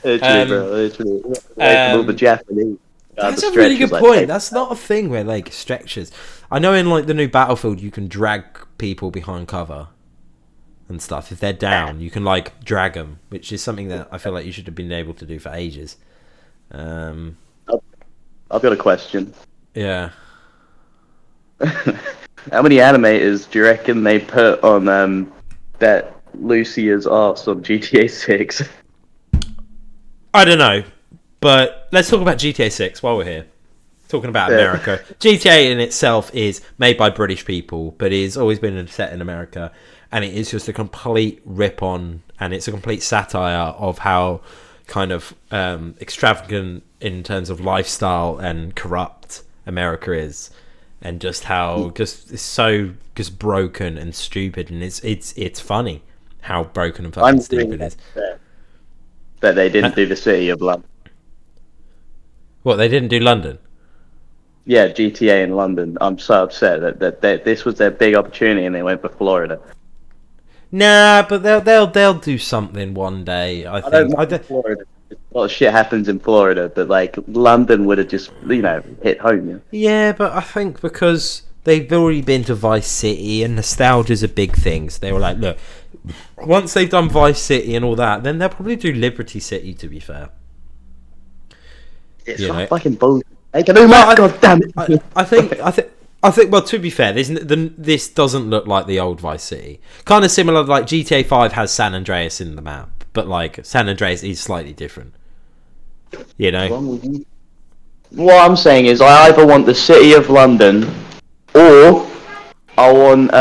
Literally. The Japanese. That's a really good point. That's not a thing where like stretchers. I know in like the new Battlefield you can drag people behind cover and stuff. If they're down, you can like drag them, which is something that I feel like you should have been able to do for ages. I've got a question. Yeah. How many animators do you reckon they put on that Lucia's arse on GTA 6? I don't know, but let's talk about GTA 6 while we're here. Talking about America. GTA in itself is made by British people, but it has always been set in America, and it is just a complete rip-on, and it's a complete satire of how kind of extravagant in terms of lifestyle and corrupt America is, and just how it's so just broken and stupid, and it's funny how broken and fucking stupid it is. That they didn't do the city of London. What, they didn't do London? Yeah, GTA in London. I'm so upset that this was their big opportunity and they went for Florida. Nah, but they'll do something one day. I think. Florida. A lot of shit happens in Florida, but like London would have just hit home. Yeah. Yeah, but I think because they've already been to Vice City and nostalgia's a big thing, so they were like, look. Once they've done Vice City and all that, then they'll probably do Liberty City. To be fair, it's not fucking bullshit. Make a new map, goddamn it! I think. Well, to be fair, this doesn't look like the old Vice City. Kind of similar, like GTA 5 has San Andreas in the map, but like San Andreas is slightly different. You know. What I'm saying is, I either want the city of London Or I want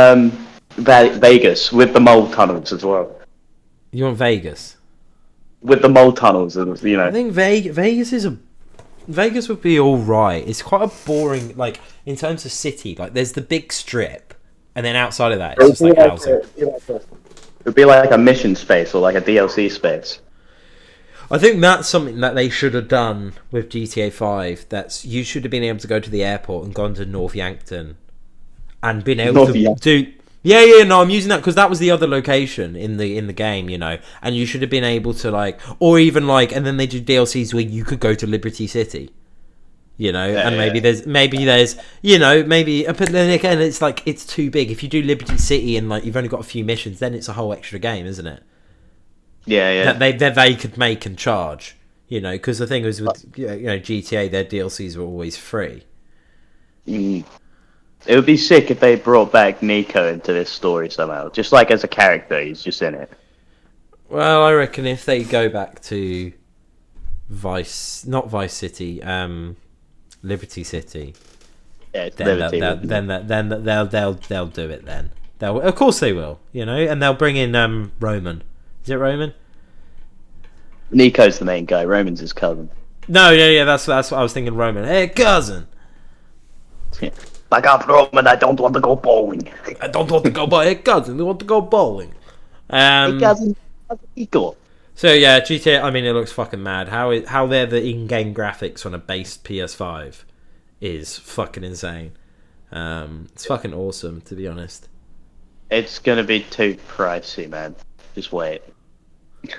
Vegas with the mole tunnels as well. You want Vegas? With the mole tunnels, you I know. think Vegas would be all right. It's quite a boring, like, in terms of city. Like, there's the big strip, and then outside of that, it's just like housing. It'd be like a mission space or like a DLC space. I think that's something that they should have done with GTA 5. You should have been able to go to the airport and gone to North Yankton and been able to do. Yeah, no, I'm using that because that was the other location in the game, you know. And you should have been able to, like, or even like, and then they did DLCs where you could go to Liberty City, you know. And maybe there's, you know, but then again, it's like it's too big. If you do Liberty City and like you've only got a few missions, then it's a whole extra game, isn't it? Yeah. That they could make and charge, you know, because the thing was with GTA, their DLCs were always free. It would be sick if they brought back Nico into this story somehow, just like as a character, he's just in it. Well, I reckon if they go back to not Vice City, Liberty City, yeah, then they'll do it. Then of course they will, you know, and they'll bring in Roman. Is it Roman? Nico's the main guy. Roman's his cousin. No, yeah, that's what I was thinking. Roman, hey cousin. Yeah. Back up, Roman. I don't want to go bowling. I don't want to go bowling. Hey cousin, I want to go bowling. Hey cousin, Nico. So yeah, GTA. I mean, it looks fucking mad. How they're the in-game graphics on a base PS5 is fucking insane. It's fucking awesome, to be honest. It's gonna be too pricey, man. Just wait. Do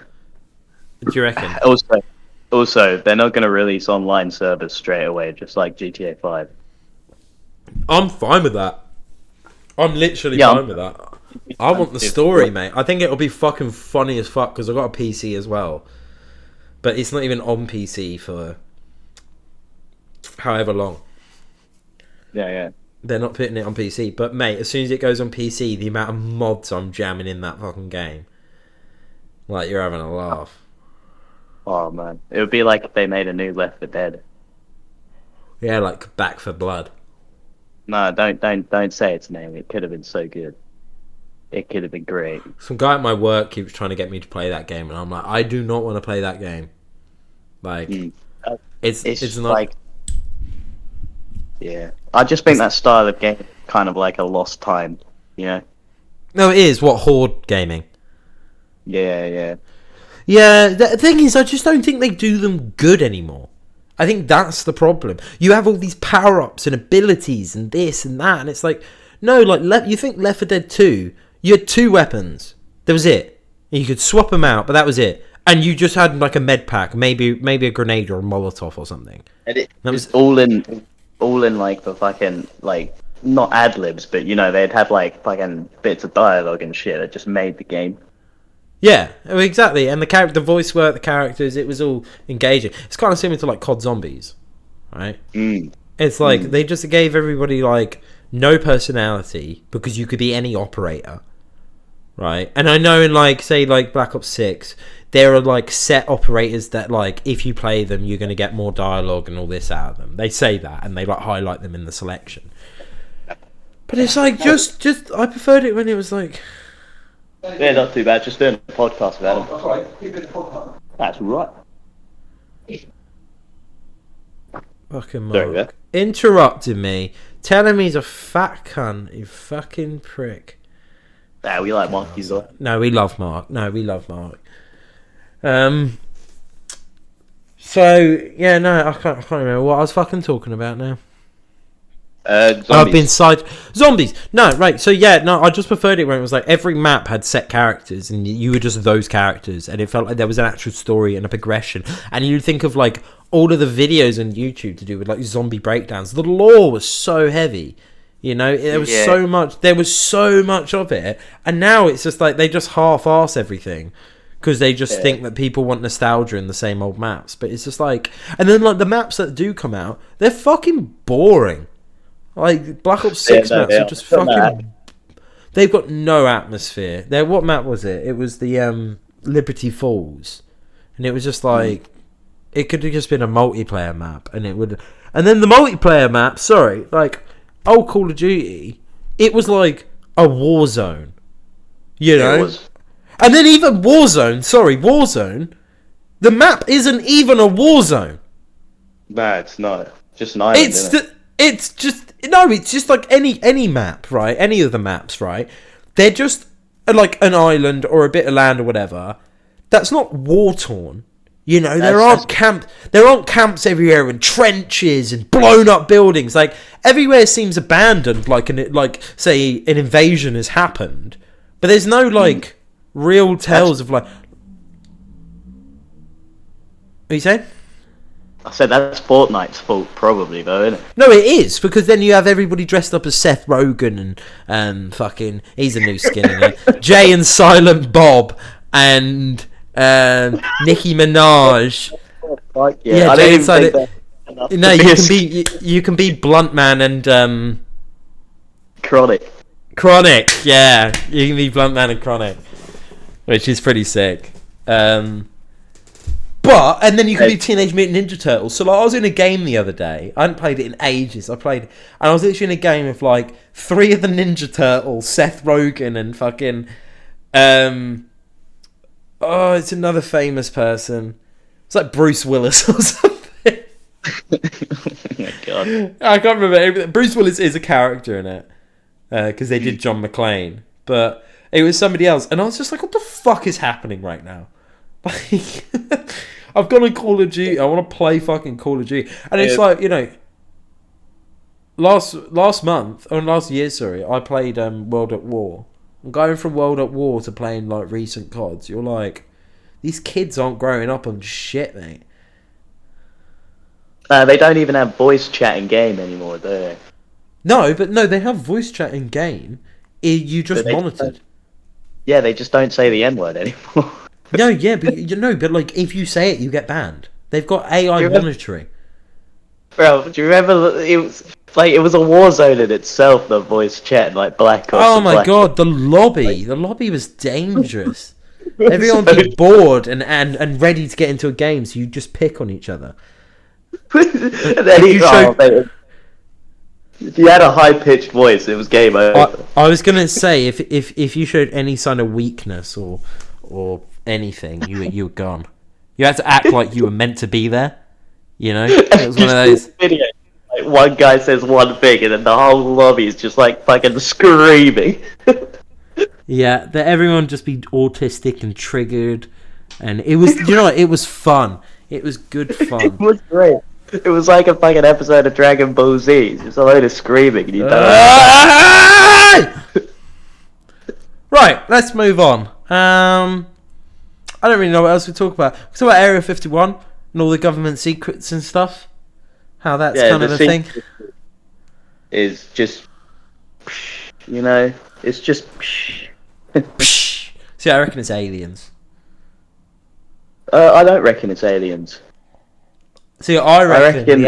you reckon? Also, they're not gonna release online servers straight away, just like GTA 5. I'm fine with that. I'm literally fine with that. I want the story, mate. I think it'll be fucking funny as fuck because I've got a PC as well. But it's not even on PC for however long. Yeah. They're not putting it on PC. But, mate, as soon as it goes on PC, the amount of mods I'm jamming in that fucking game. Like, you're having a laugh. Oh, man. It would be like if they made a new Left 4 Dead. Yeah, like Back for Blood. No, don't say its name. It could have been so good. It could have been great. Some guy at my work keeps trying to get me to play that game, and I'm like, I do not want to play that game. Like, it's not like, yeah. I just think that style of game is kind of like a lost time, you know? No, it is. What, Horde gaming? Yeah. Yeah, the thing is, I just don't think they do them good anymore. I think that's the problem. You have all these power-ups and abilities and this and that, and it's like, no, like, you think Left 4 Dead 2, you had 2 weapons. That was it. And you could swap them out, but that was it. And you just had, like, a med pack, maybe a grenade or a Molotov or something. And it was all in, like, the fucking, like, not ad-libs, but, you know, they'd have, like, fucking bits of dialogue and shit that just made the game. Yeah, exactly. And the voice work, the characters, it was all engaging. It's kind of similar to like COD Zombies, right? It's like they just gave everybody like no personality because you could be any operator, right? And I know in like say like Black Ops 6, there are like set operators that like if you play them, you're going to get more dialogue and all this out of them. They say that and they like highlight them in the selection. But it's like just I preferred it when it was like. Yeah, not too bad. Just doing a podcast about him. That's right. Keep it a podcast. That's right. Fucking Mark. Interrupting me. Telling me he's a fat cunt. You fucking prick. Nah, we like monkeys, though. No, we love Mark. So, yeah, no, I can't remember what I was fucking talking about now. Zombies. I've been zombies. No, right. So yeah, no, I just preferred it when it was like every map had set characters, and you were just those characters, and it felt like there was an actual story and a progression. And you'd think of like all of the videos on YouTube to do with like zombie breakdowns. The lore was so heavy, you know. There was so much. There was so much of it, and now it's just like they just half-ass everything. Because they just think that people want nostalgia in the same old maps. But it's just like... And then like the maps that do come out, they're fucking boring. Like, Black Ops 6 maps are just fucking... They've got no atmosphere. What map was it? It was the Liberty Falls. And it was just like... It could have just been a multiplayer map. And it would... And then the multiplayer map, sorry, like... old Call of Duty, it was like a war zone. You know? It was. And then even Warzone, the map isn't even a war zone. No, it's not. Just an island, It's just like any map, right? Any of the maps, right? They're just like an island or a bit of land or whatever. That's not war torn. You know, there aren't camps everywhere and trenches and blown up buildings. Like everywhere seems abandoned. Like say an invasion has happened, but there's no like real tales of like. What are you saying? I said that's Fortnite's fault, probably, though, isn't it? No, it is, because then you have everybody dressed up as Seth Rogen and fucking, he's a new skin in it, Jay and Silent Bob and Nicki Minaj. Yeah, Jay and Silent. No, you can be Blunt Man and Chronic. Chronic, yeah, you can be Blunt Man and Chronic, which is pretty sick. But, and then you can be Teenage Mutant Ninja Turtles. So, like, I was in a game the other day. I hadn't played it in ages. And I was literally in a game of, like, 3 of the Ninja Turtles, Seth Rogen and fucking, it's another famous person. It's like Bruce Willis or something. Oh my god. I can't remember. Bruce Willis is a character in it. Because they did John McClane. But it was somebody else. And I was just like, what the fuck is happening right now? Like, I've gone on Call of Duty. I want to play fucking Call of Duty, and it's like, you know, last year, I played World at War. I'm going from World at War to playing like recent CODs. You're like, these kids aren't growing up on shit, mate. They don't even have voice chat in game anymore, do they? No, they have voice chat in game. You just monitored. Yeah, they just don't say the N-word anymore. No, yeah, but like if you say it, you get banned. They've got AI monitoring. Bro, do you remember it was a war zone in itself? The voice chat, like Black Ops. Oh my god, the lobby was dangerous. Everyone would be bored and ready to get into a game, so you just pick on each other. And then if you had a high-pitched voice, it was game over. I was gonna say if you showed any sign of weakness or anything, you were gone. You had to act like you were meant to be there. You know, it was one of those. Video, like one guy says one thing, and then the whole lobby is just like fucking screaming. Yeah, that everyone just be autistic and triggered, and it was, you know, it was fun. It was good fun. It was great. It was like a fucking episode of Dragon Ball Z. It's just a load of screaming, and you don't. Right, let's move on. I don't really know what else we talk about. We talk about Area 51 and all the government secrets and stuff. How that's kind of a thing. Is just, you know, it's just. See, I reckon it's aliens. I don't reckon it's aliens. See, I reckon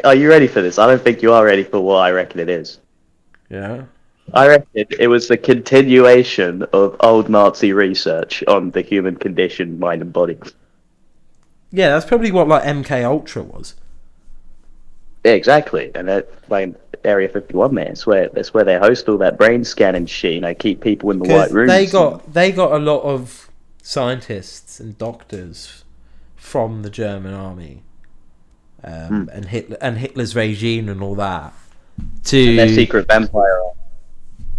are you ready for this? I don't think you are ready for what I reckon it is. Yeah. I reckon it was the continuation of old Nazi research on the human condition, mind and body. Yeah, that's probably what like MK Ultra was. Yeah, exactly. And that like Area 51, man, that's where they host all that brain scanning shit. You know, keep people in the white rooms. They got a lot of scientists and doctors from the German army, and Hitler's regime and all that. And their secret vampire army.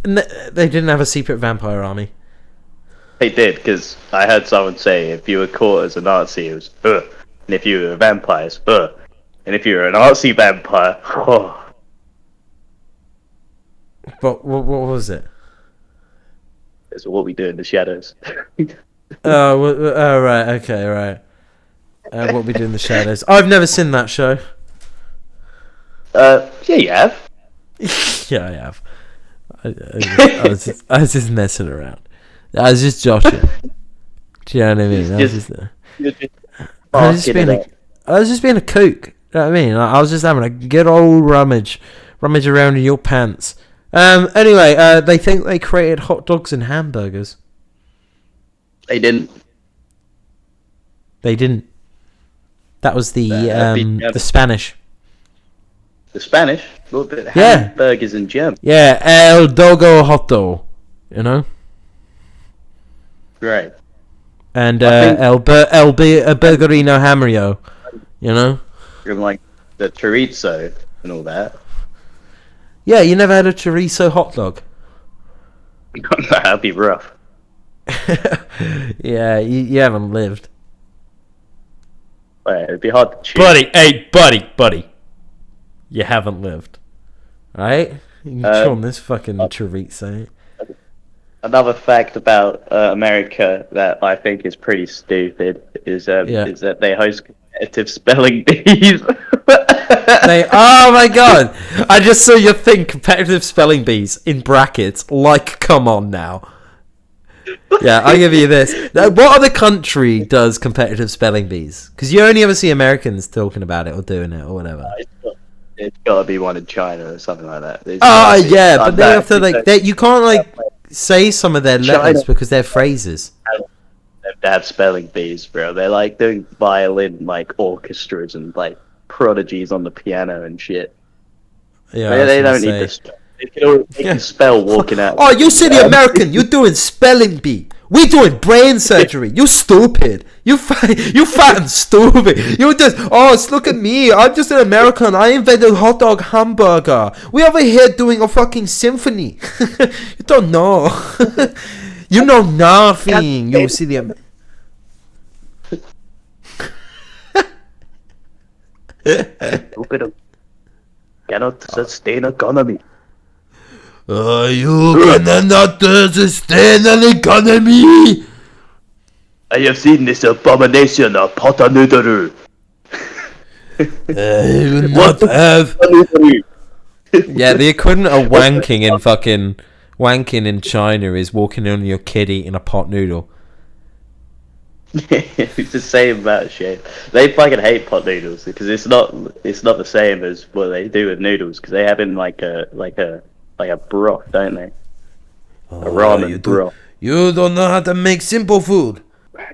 They didn't have a secret vampire army. They did, because I heard someone say if you were caught as a Nazi, it was and if you were a vampire, it's and if you were a Nazi vampire, But what was it? It's what we do in the shadows. Right, okay, right. What we do in the shadows. I've never seen that show. Yeah, you have. Yeah, I have. I was just messing around. I was just joshing. Do you know what I mean? I was just being a kook. You know what I mean? I was just having a good old rummage around in your pants. Anyway, they think they created hot dogs and hamburgers. They didn't. That was the Spanish. The Spanish, a little bit hamburgers in German. Yeah, el dogo hotto, you know. Right. And el burgerino hamrio, you know. From like the chorizo and all that. Yeah, you never had a chorizo hot dog. That'd be rough. Yeah, you haven't lived. Right, it'd be hard to chew. Buddy. You haven't lived. Right? You can chew on this fucking chorizo. Another fact about America that I think is pretty stupid is that they host competitive spelling bees. Oh my god! I just saw your thing, competitive spelling bees, in brackets. Like, come on now. Yeah, I'll give you this. What other country does competitive spelling bees? Because you only ever see Americans talking about it or doing it or whatever. It's gotta be one in China or something like that. Yeah, but they have to, like, you can't, like, say some of their letters because they're phrases. They have spelling bees, bro. They're like doing violin, like, orchestras and, like, prodigies on the piano and shit. Yeah, they don't need this. They can spell walking out. Oh, you silly American! You're doing spelling bee. We're doing brain surgery. You stupid. You fat and stupid. You just look at me. I'm just an American. I invented hot dog hamburger. We over here doing a fucking symphony. You don't know. You know nothing. You silly American. Stupid. Cannot sustain economy. You cannot sustain an economy. I have seen this abomination of pot noodle. You will not have. Yeah, the equivalent of wanking in China is walking on your kid eating a pot noodle. It's the same amount of shit. They fucking hate pot noodles because it's not the same as what they do with noodles because they have in like a broth, don't they? A ramen broth. You don't know how to make simple food.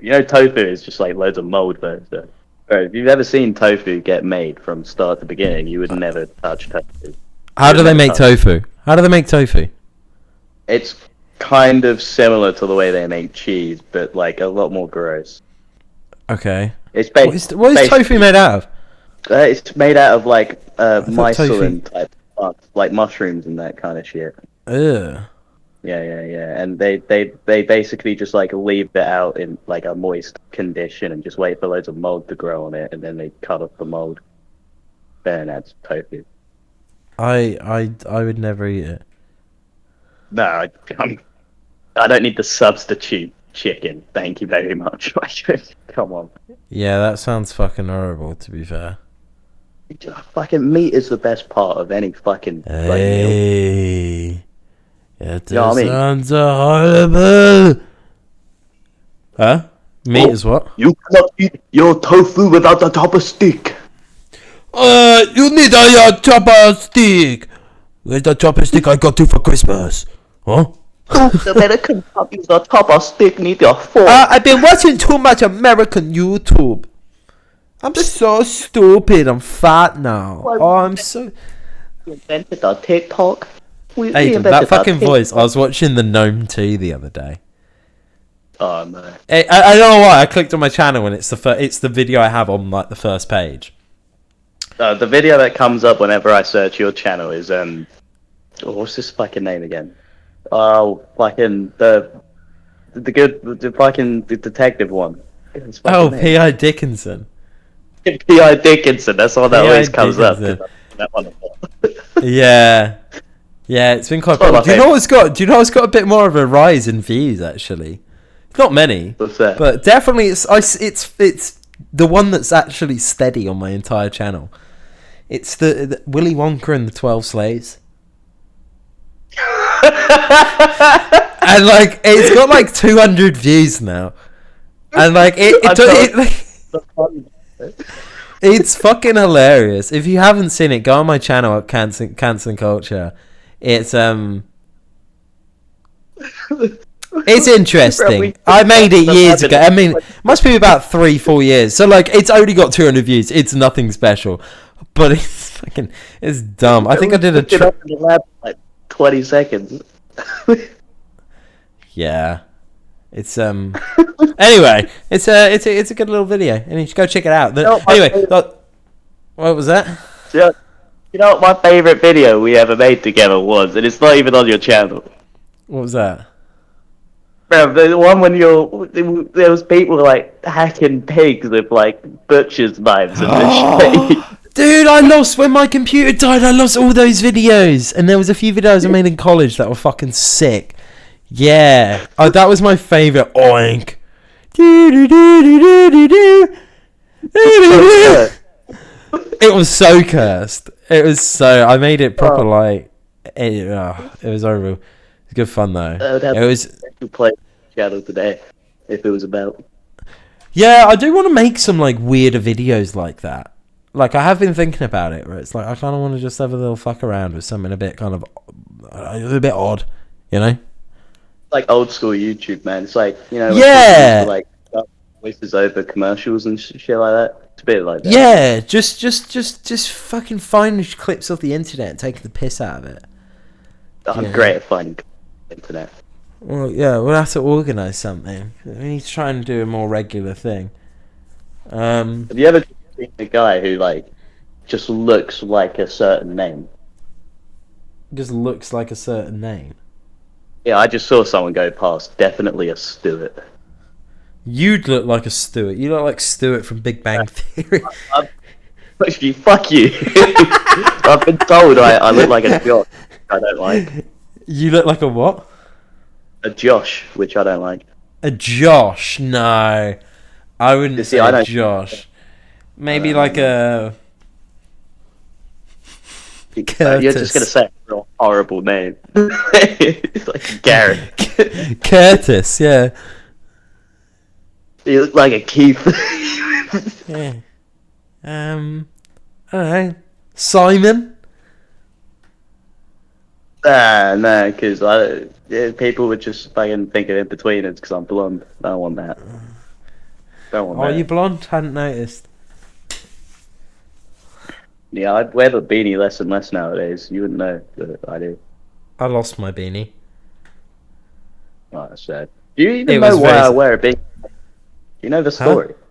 You know, tofu is just like loads of mold though. So, if you've ever seen tofu get made from start to beginning, you would never touch tofu. How do they make tofu? It's kind of similar to the way they make cheese, but like a lot more gross. Okay. It's what is tofu made out of? It's made out of like mycelium type stuff, like mushrooms and that kind of shit. Ugh. Yeah. And they basically just like leave it out in like a moist condition and just wait for loads of mold to grow on it, and then they cut off the mold. Then that's tofu. I would never eat it. No, I don't need the substitute chicken. Thank you very much. Come on. Yeah, that sounds fucking horrible, to be fair. Fucking meat is the best part of any fucking meal. It sounds horrible. Huh? Meat is what? You cannot eat your tofu without a chopper stick. You need a chopper stick. Where's the chopper stick I got you for Christmas? Huh? The American can't use a chopper stick, need your fork. I've been watching too much American YouTube. I'm so stupid. I'm fat now. I'm so... We invented our TikTok. Hey, that fucking voice. I was watching the Gnome 2 the other day. Oh, no. I don't know why. I clicked on my channel and it's the video I have on like the first page. The video that comes up whenever I search your channel is what's this fucking name again? Oh, fucking the detective one. P.I. Dickinson. P.I. Dickinson. That's all that always comes up. That one. Yeah, it's been quite popular. Do you know what's got a bit more of a rise in views actually? Not many, what's that? But definitely it's the one that's actually steady on my entire channel. It's the Willy Wonka and the 12 Slaves. And like it's got like 200 views now, and like it's fucking hilarious. If you haven't seen it, go on my channel at Cancer Culture. It's it's interesting. I made it years ago. I mean, it must be about 3-4 years. So like, it's only got 200 views. It's nothing special, but it's Fucking, it's dumb. I think I did a It up in the lab for like 20 seconds. Yeah, it's Anyway, it's a good little video, and you should go check it out. What was that? Yeah. You know what my favourite video we ever made together was, and it's not even on your channel. What was that? Bro, the one when there was people like hacking pigs with like butcher's knives and this shit. Dude, I lost when my computer died. I lost all those videos, and there was a few videos I made in college that were fucking sick. Yeah, that was my favourite. Oink. It was so cursed. It was so. I made it proper like. It was horrible. It was good fun though. It was. To play Shadow today, if it was about. Yeah, I do want to make some like weirder videos like that. Like I have been thinking about it, where it's like I kind of want to just have a little fuck around with something a bit kind of a bit odd, you know? Like old school YouTube, man. It's like like voices over commercials and shit like that. It's a bit like that. Yeah, just fucking find clips off the internet and take the piss out of it. I'm great at finding internet. Well, yeah, we'll have to organise something. We need to try and do a more regular thing. Have you ever seen a guy who like just looks like a certain name? Just looks like a certain name. Yeah, I just saw someone go past. Definitely a Stewart. You'd look like a Stewart. You look like Stewart from Big Bang Theory. Fuck you. I've been told I look like a Josh. I don't like. You look like a what? A Josh, which I don't like. A Josh? No, I wouldn't say a Josh. Maybe like a Curtis. You're just gonna say a real horrible name. It's like Garrett. Curtis, yeah. You look like a Keith. Yeah. I don't know. Simon? No, because people would just fucking think of in between it because I'm blonde. I don't want that. Are you blonde? Hadn't noticed. Yeah, I'd wear the beanie less and less nowadays. You wouldn't know, but I do. I lost my beanie. Oh, that's sad. Do you even know why I wear a beanie? Do you know the story? Huh?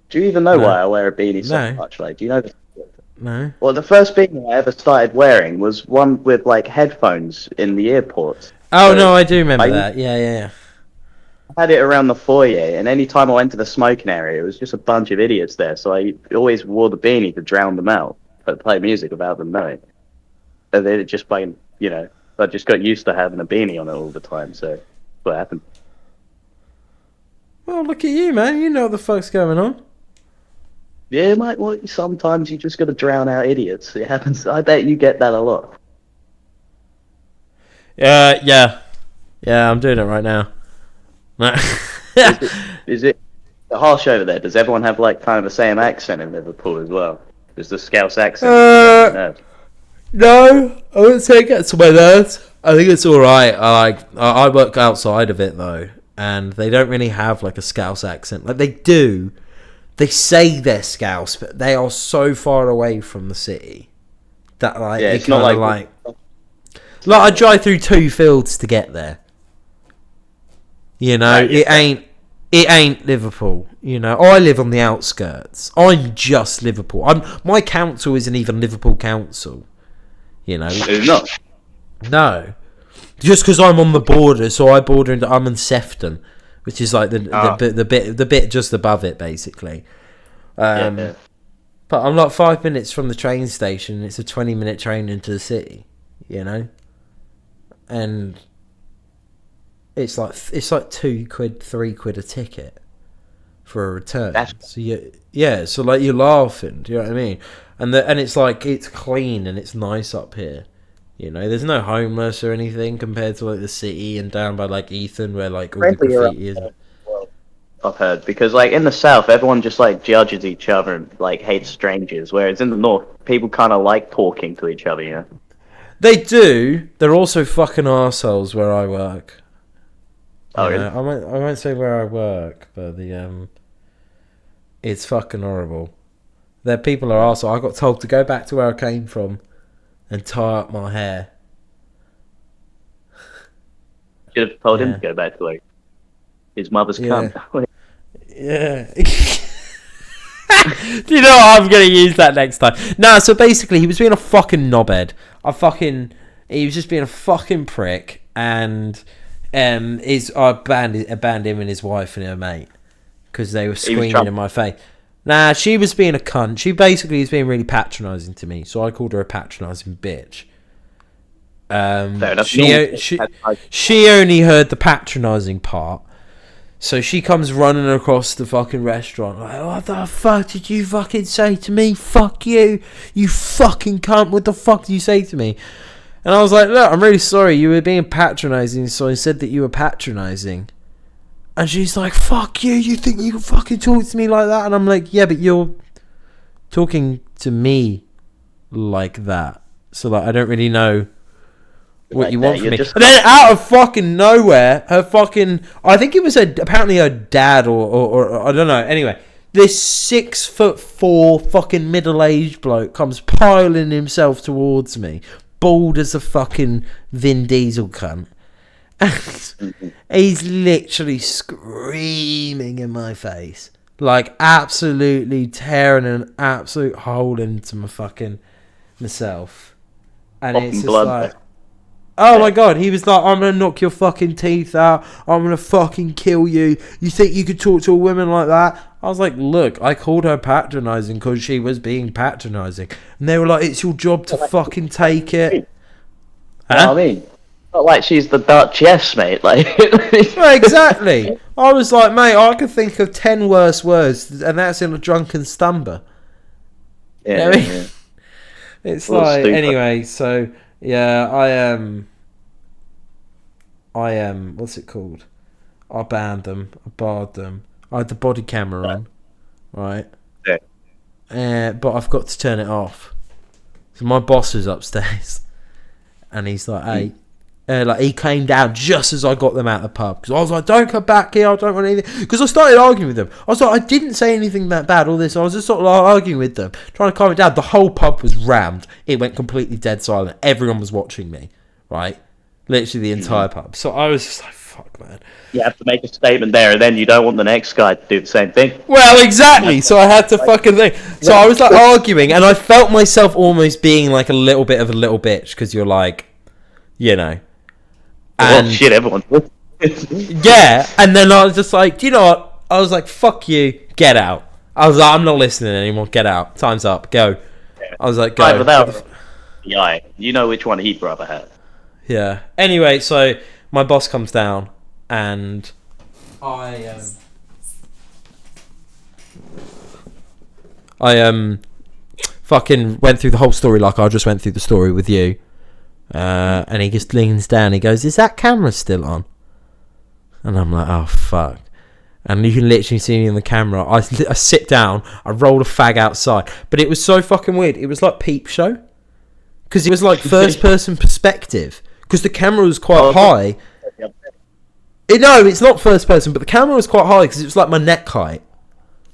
Do you even know why I wear a beanie so much? Like, do you know the story? No. Well, the first beanie I ever started wearing was one with like headphones in the earports. Oh, so no, I do remember that. Yeah. I had it around the foyer, and any time I went to the smoking area, it was just a bunch of idiots there. So I always wore the beanie to drown them out, but play music without them knowing. And then it just I just got used to having a beanie on it all the time. So that's what happened. Well, look at you, man. You know what the fuck's going on. Yeah, mate. Well, sometimes you just got to drown out idiots. It happens. I bet you get that a lot. Yeah. I'm doing it right now. Is it harsh over there? Does everyone have like kind of the same accent in Liverpool as well? Does the Scouse accent? No, I wouldn't say it gets to my nerves. I think it's all right. I work outside of it though, and they don't really have like a Scouse accent. Like they do. They say they're Scouse, but they are so far away from the city that like it's not like I drive through 2 fields to get there. You know, it ain't Liverpool. You know, I live on the outskirts. I'm just Liverpool. My council isn't even Liverpool Council. You know, it's not. No, just because I'm on the border, so I'm in Sefton, which is like the bit just above it, basically. But I'm like 5 minutes from the train station. It's a 20-minute train into the city, you know, and it's like £2, £3 a ticket for a return. So like you're laughing. Do you know what I mean? And it's like it's clean and it's nice up here. You know, there's no homeless or anything compared to like the city and down by like Eton where like all the graffiti is. I've heard, because like in the south everyone just like judges each other and like hates strangers, whereas in the north people kind of like talking to each other, you know. They do. They're also fucking arseholes where I work. Oh, really? I won't say where I work, but it's fucking horrible. Their people are arsehole. I got told to go back to where I came from and tie up my hair. Should have told him to go back to like his mother's cunt. Yeah. Do you know what? I'm going to use that next time. No, so basically, he was being a fucking knobhead. He was just being a fucking prick. And I banned him and his wife and her mate. Because they were screaming in my face. Nah, she was being a cunt. She basically was being really patronising to me. So I called her a patronising bitch. She only heard the patronising part. So she comes running across the fucking restaurant like, what the fuck did you fucking say to me? Fuck you. You fucking cunt. What the fuck did you say to me? And I was like, look, I'm really sorry. You were being patronising, so I said that you were patronising. And she's like, fuck you. You think you can fucking talk to me like that? And I'm like, yeah, but you're talking to me like that. So like, I don't really know what you want from me. And then out of fucking nowhere, I think it was apparently her dad or I don't know. Anyway, this 6'4" fucking middle-aged bloke comes piling himself towards me, bald as a fucking Vin Diesel cunt. He's literally screaming in my face, like absolutely tearing an absolute hole into myself, and it's just like. Oh my god, he was like, I'm going to knock your fucking teeth out. I'm going to fucking kill you. You think you could talk to a woman like that? I was like, look, I called her patronising because she was being patronising. And they were like, it's your job to fucking take it. Huh? You know what I mean? Not like she's the Duchess, mate. Like, well, exactly. I was like, mate, I could think of 10 worse words, and that's in a drunken stumber. Yeah, you know what I mean? It's like, anyway, so... Yeah, I am. What's it called? I banned them. I barred them. I had the body camera on, right? Yeah. But I've got to turn it off. So my boss is upstairs, and he's like, "Hey." Like he came down just as I got them out of the pub because I was like, "Don't come back here! I don't want anything." Because I started arguing with them. I was like, "I didn't say anything that bad." All this, I was just sort of like arguing with them, trying to calm it down. The whole pub was rammed. It went completely dead silent. Everyone was watching me, right? Literally the entire pub. So I was just like, "Fuck, man." You have to make a statement there, and then you don't want the next guy to do the same thing. Well, exactly. So I had to fucking think. So I was like arguing, and I felt myself almost being like a little bit of a little bitch because you're like, you know. And shit, everyone. Yeah, and then I was just like, do you know what? I was like, fuck you, get out. I was like, I'm not listening anymore, get out. Time's up, go. Yeah. I was like, go. Yeah, you know which one he'd rather have. Yeah. Anyway, so my boss comes down, and I fucking went through the whole story like I just went through the story with you. And he just leans down. He goes, "Is that camera still on?" And I'm like, "Oh fuck!" And you can literally see me in the camera. I sit down. I roll a fag outside. But it was so fucking weird. It was like Peep Show because it was like first person perspective because the camera was quite high. No, it's not first person, but the camera was quite high because it was like my neck height.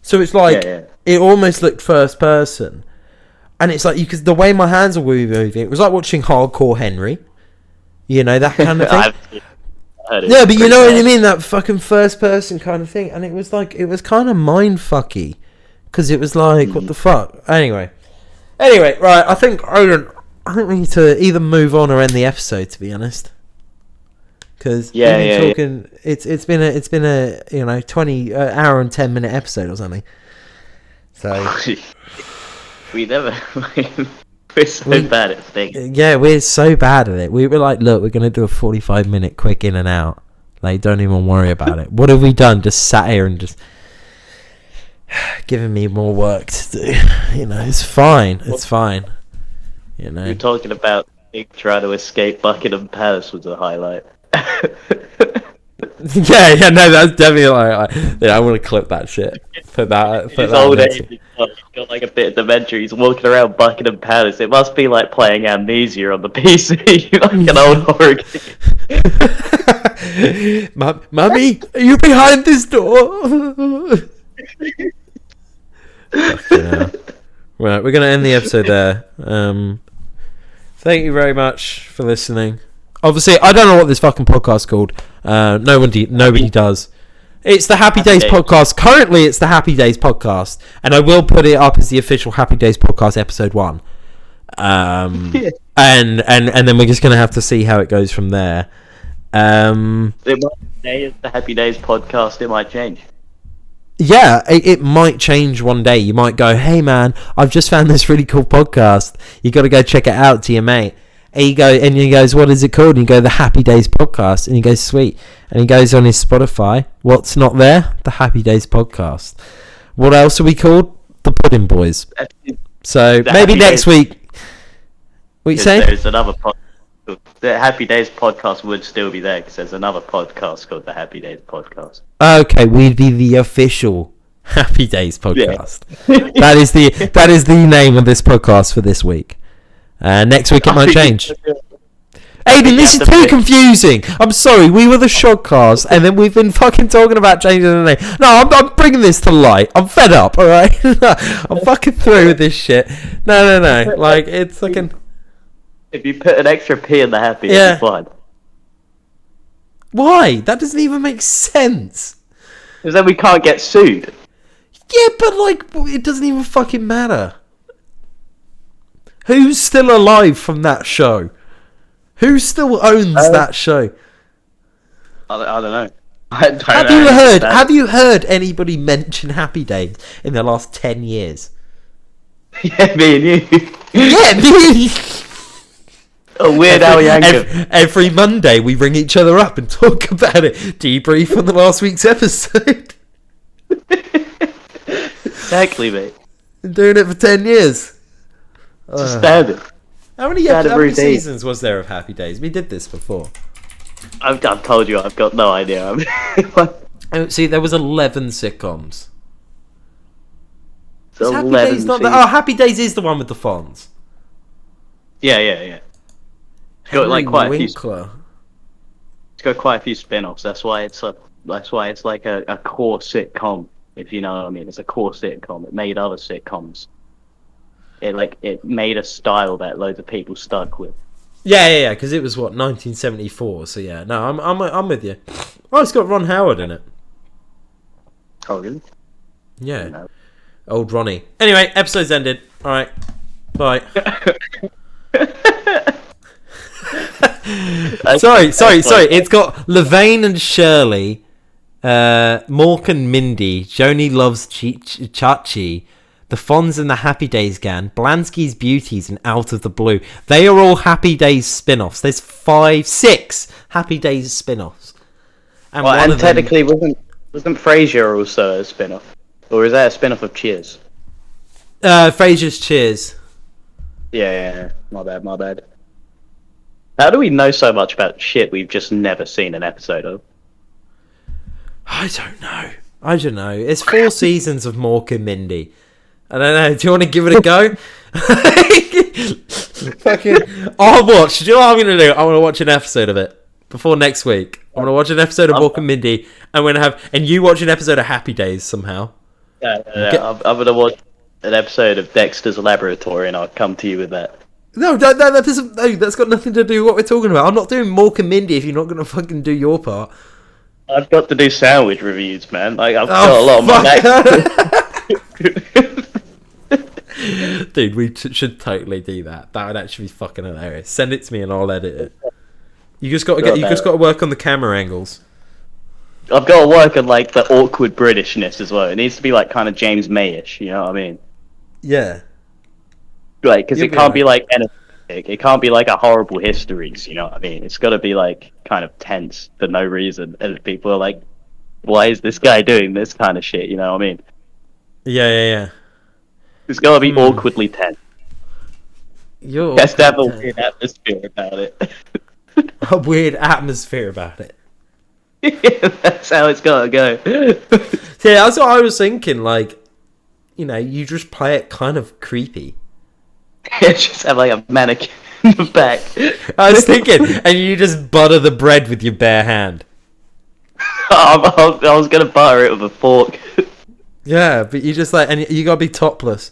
So it's like it almost looked first person. And it's like the way my hands were moving, it was like watching Hardcore Henry, you know, that kind of thing. Yeah, but you know what I mean, that fucking first person kind of thing. And it was like, it was kind of mind fucky because it was like, what the fuck? Anyway, right? I think we need to either move on or end the episode, to be honest. Because talking, it's been a 20 hour and 10 minute episode or something. So. We're so bad at things. Yeah, we're so bad at it. We were like, look, we're going to do a 45-minute quick in and out. Like, don't even worry about it. What have we done? Just sat here and just giving me more work to do. You know, it's fine. It's fine. You know. You're talking about trying to escape Buckingham Palace was a highlight. Yeah, no, that's definitely like I want to clip that shit. Put that old age, he's got like a bit of dementia. He's walking around Buckingham Palace. It must be like playing Amnesia on the PC, like an old horror game. Mummy, are you behind this door? Right, we're going to end the episode there. Thank you very much for listening. Obviously, I don't know what this fucking podcast's called. Nobody does. It's the Happy Days podcast. Currently, it's the Happy Days podcast, and I will put it up as the official Happy Days podcast episode 1. And then we're just going to have to see how it goes from there. It might stay as the Happy Days podcast. It might change. Yeah, it might change one day. You might go, hey man, I've just found this really cool podcast. You got to go check it out to your mate. And he goes, what is it called? And you go, the Happy Days podcast. And he goes, sweet. And he goes on his Spotify. What's not there? The Happy Days podcast. What else are we called? The Pudding Boys. So maybe next week. What you say? There's another podcast. The Happy Days podcast would still be there because there's another podcast called the Happy Days podcast. Okay, we'd be the official Happy Days podcast. Yeah. that is the name of this podcast for this week. Next week it might change. Aiden, this is too confusing. I'm sorry, we were the Shodcast, and then we've been fucking talking about changing the name. No, I'm bringing this to light. I'm fed up, alright? I'm fucking through with this shit. No. Like, it's fucking... If you put an extra P in the Happy, it's fine. Why? That doesn't even make sense. Because then we can't get sued. Yeah, but like, it doesn't even fucking matter. Who's still alive from that show? Who still owns that show? I don't know. Have you heard anybody mention Happy Days in the last 10 years? Yeah, me and you. Yeah, me and you. A Weird Al Yankovic. Every Monday we ring each other up and talk about it. Debrief on the last week's episode. Exactly, mate. Been doing it for 10 years. It's standard. How many seasons was there of Happy Days? We did this before. I've told you, I've got no idea. See, there was 11 sitcoms. So Happy Days not Happy Days is the one with the Fonz. Yeah. It's got like quite a few. It's got quite a few spin-offs. That's why it's like a core sitcom. If you know what I mean, it's a core sitcom. It made other sitcoms. It made a style that loads of people stuck with. Yeah. Because it was 1974. So yeah, no, I'm with you. Oh, it's got Ron Howard in it. Oh really? Yeah. No. Old Ronnie. Anyway, episode's ended. All right. Bye. Sorry. It's got Levain and Shirley, Mork and Mindy, Joni Loves Chachi, the Fonz and the Happy Days Gang, Blansky's Beauties, and Out of the Blue. They are all Happy Days spin-offs. There's 6 Happy Days spin-offs. And technically, wasn't Frasier also a spin-off? Or is that a spin-off of Cheers? Frasier's Cheers. Yeah. My bad. How do we know so much about shit we've just never seen an episode of? I don't know. It's 4 seasons of Mork and Mindy. I don't know. Do you want to give it a go? I'll watch. Do you know what I'm going to do? I'm going to watch an episode of it before next week. I'm going to watch an episode of Mork and Mindy. And you watch an episode of Happy Days somehow. Yeah. I'm going to watch an episode of Dexter's Laboratory, and I'll come to you with that. No, that doesn't. No, that's got nothing to do with what we're talking about. I'm not doing Mork and Mindy if you're not going to fucking do your part. I've got to do sandwich reviews, man. Like I've got a lot of my Dude, we should totally do that. That would actually be fucking hilarious. Send it to me and I'll edit it. You just got to work on the camera angles. I've got to work on like the awkward Britishness as well. It needs to be like kind of James May-ish. You know what I mean? Yeah. Like, because it can't be like anything. It can't be like a horrible histories, you know what I mean? It's got to be like kind of tense for no reason, and people are like, "Why is this guy doing this kind of shit?" You know what I mean? Yeah. It's got to be awkwardly tense. It has to have a weird atmosphere about it. A weird atmosphere about it. Yeah, that's how it's got to go. Yeah, that's what I was thinking. Like, you just play it kind of creepy. Just have like a mannequin in the back. I was thinking, and you just butter the bread with your bare hand. I was gonna butter it with a fork. Yeah, but you just and you gotta be topless.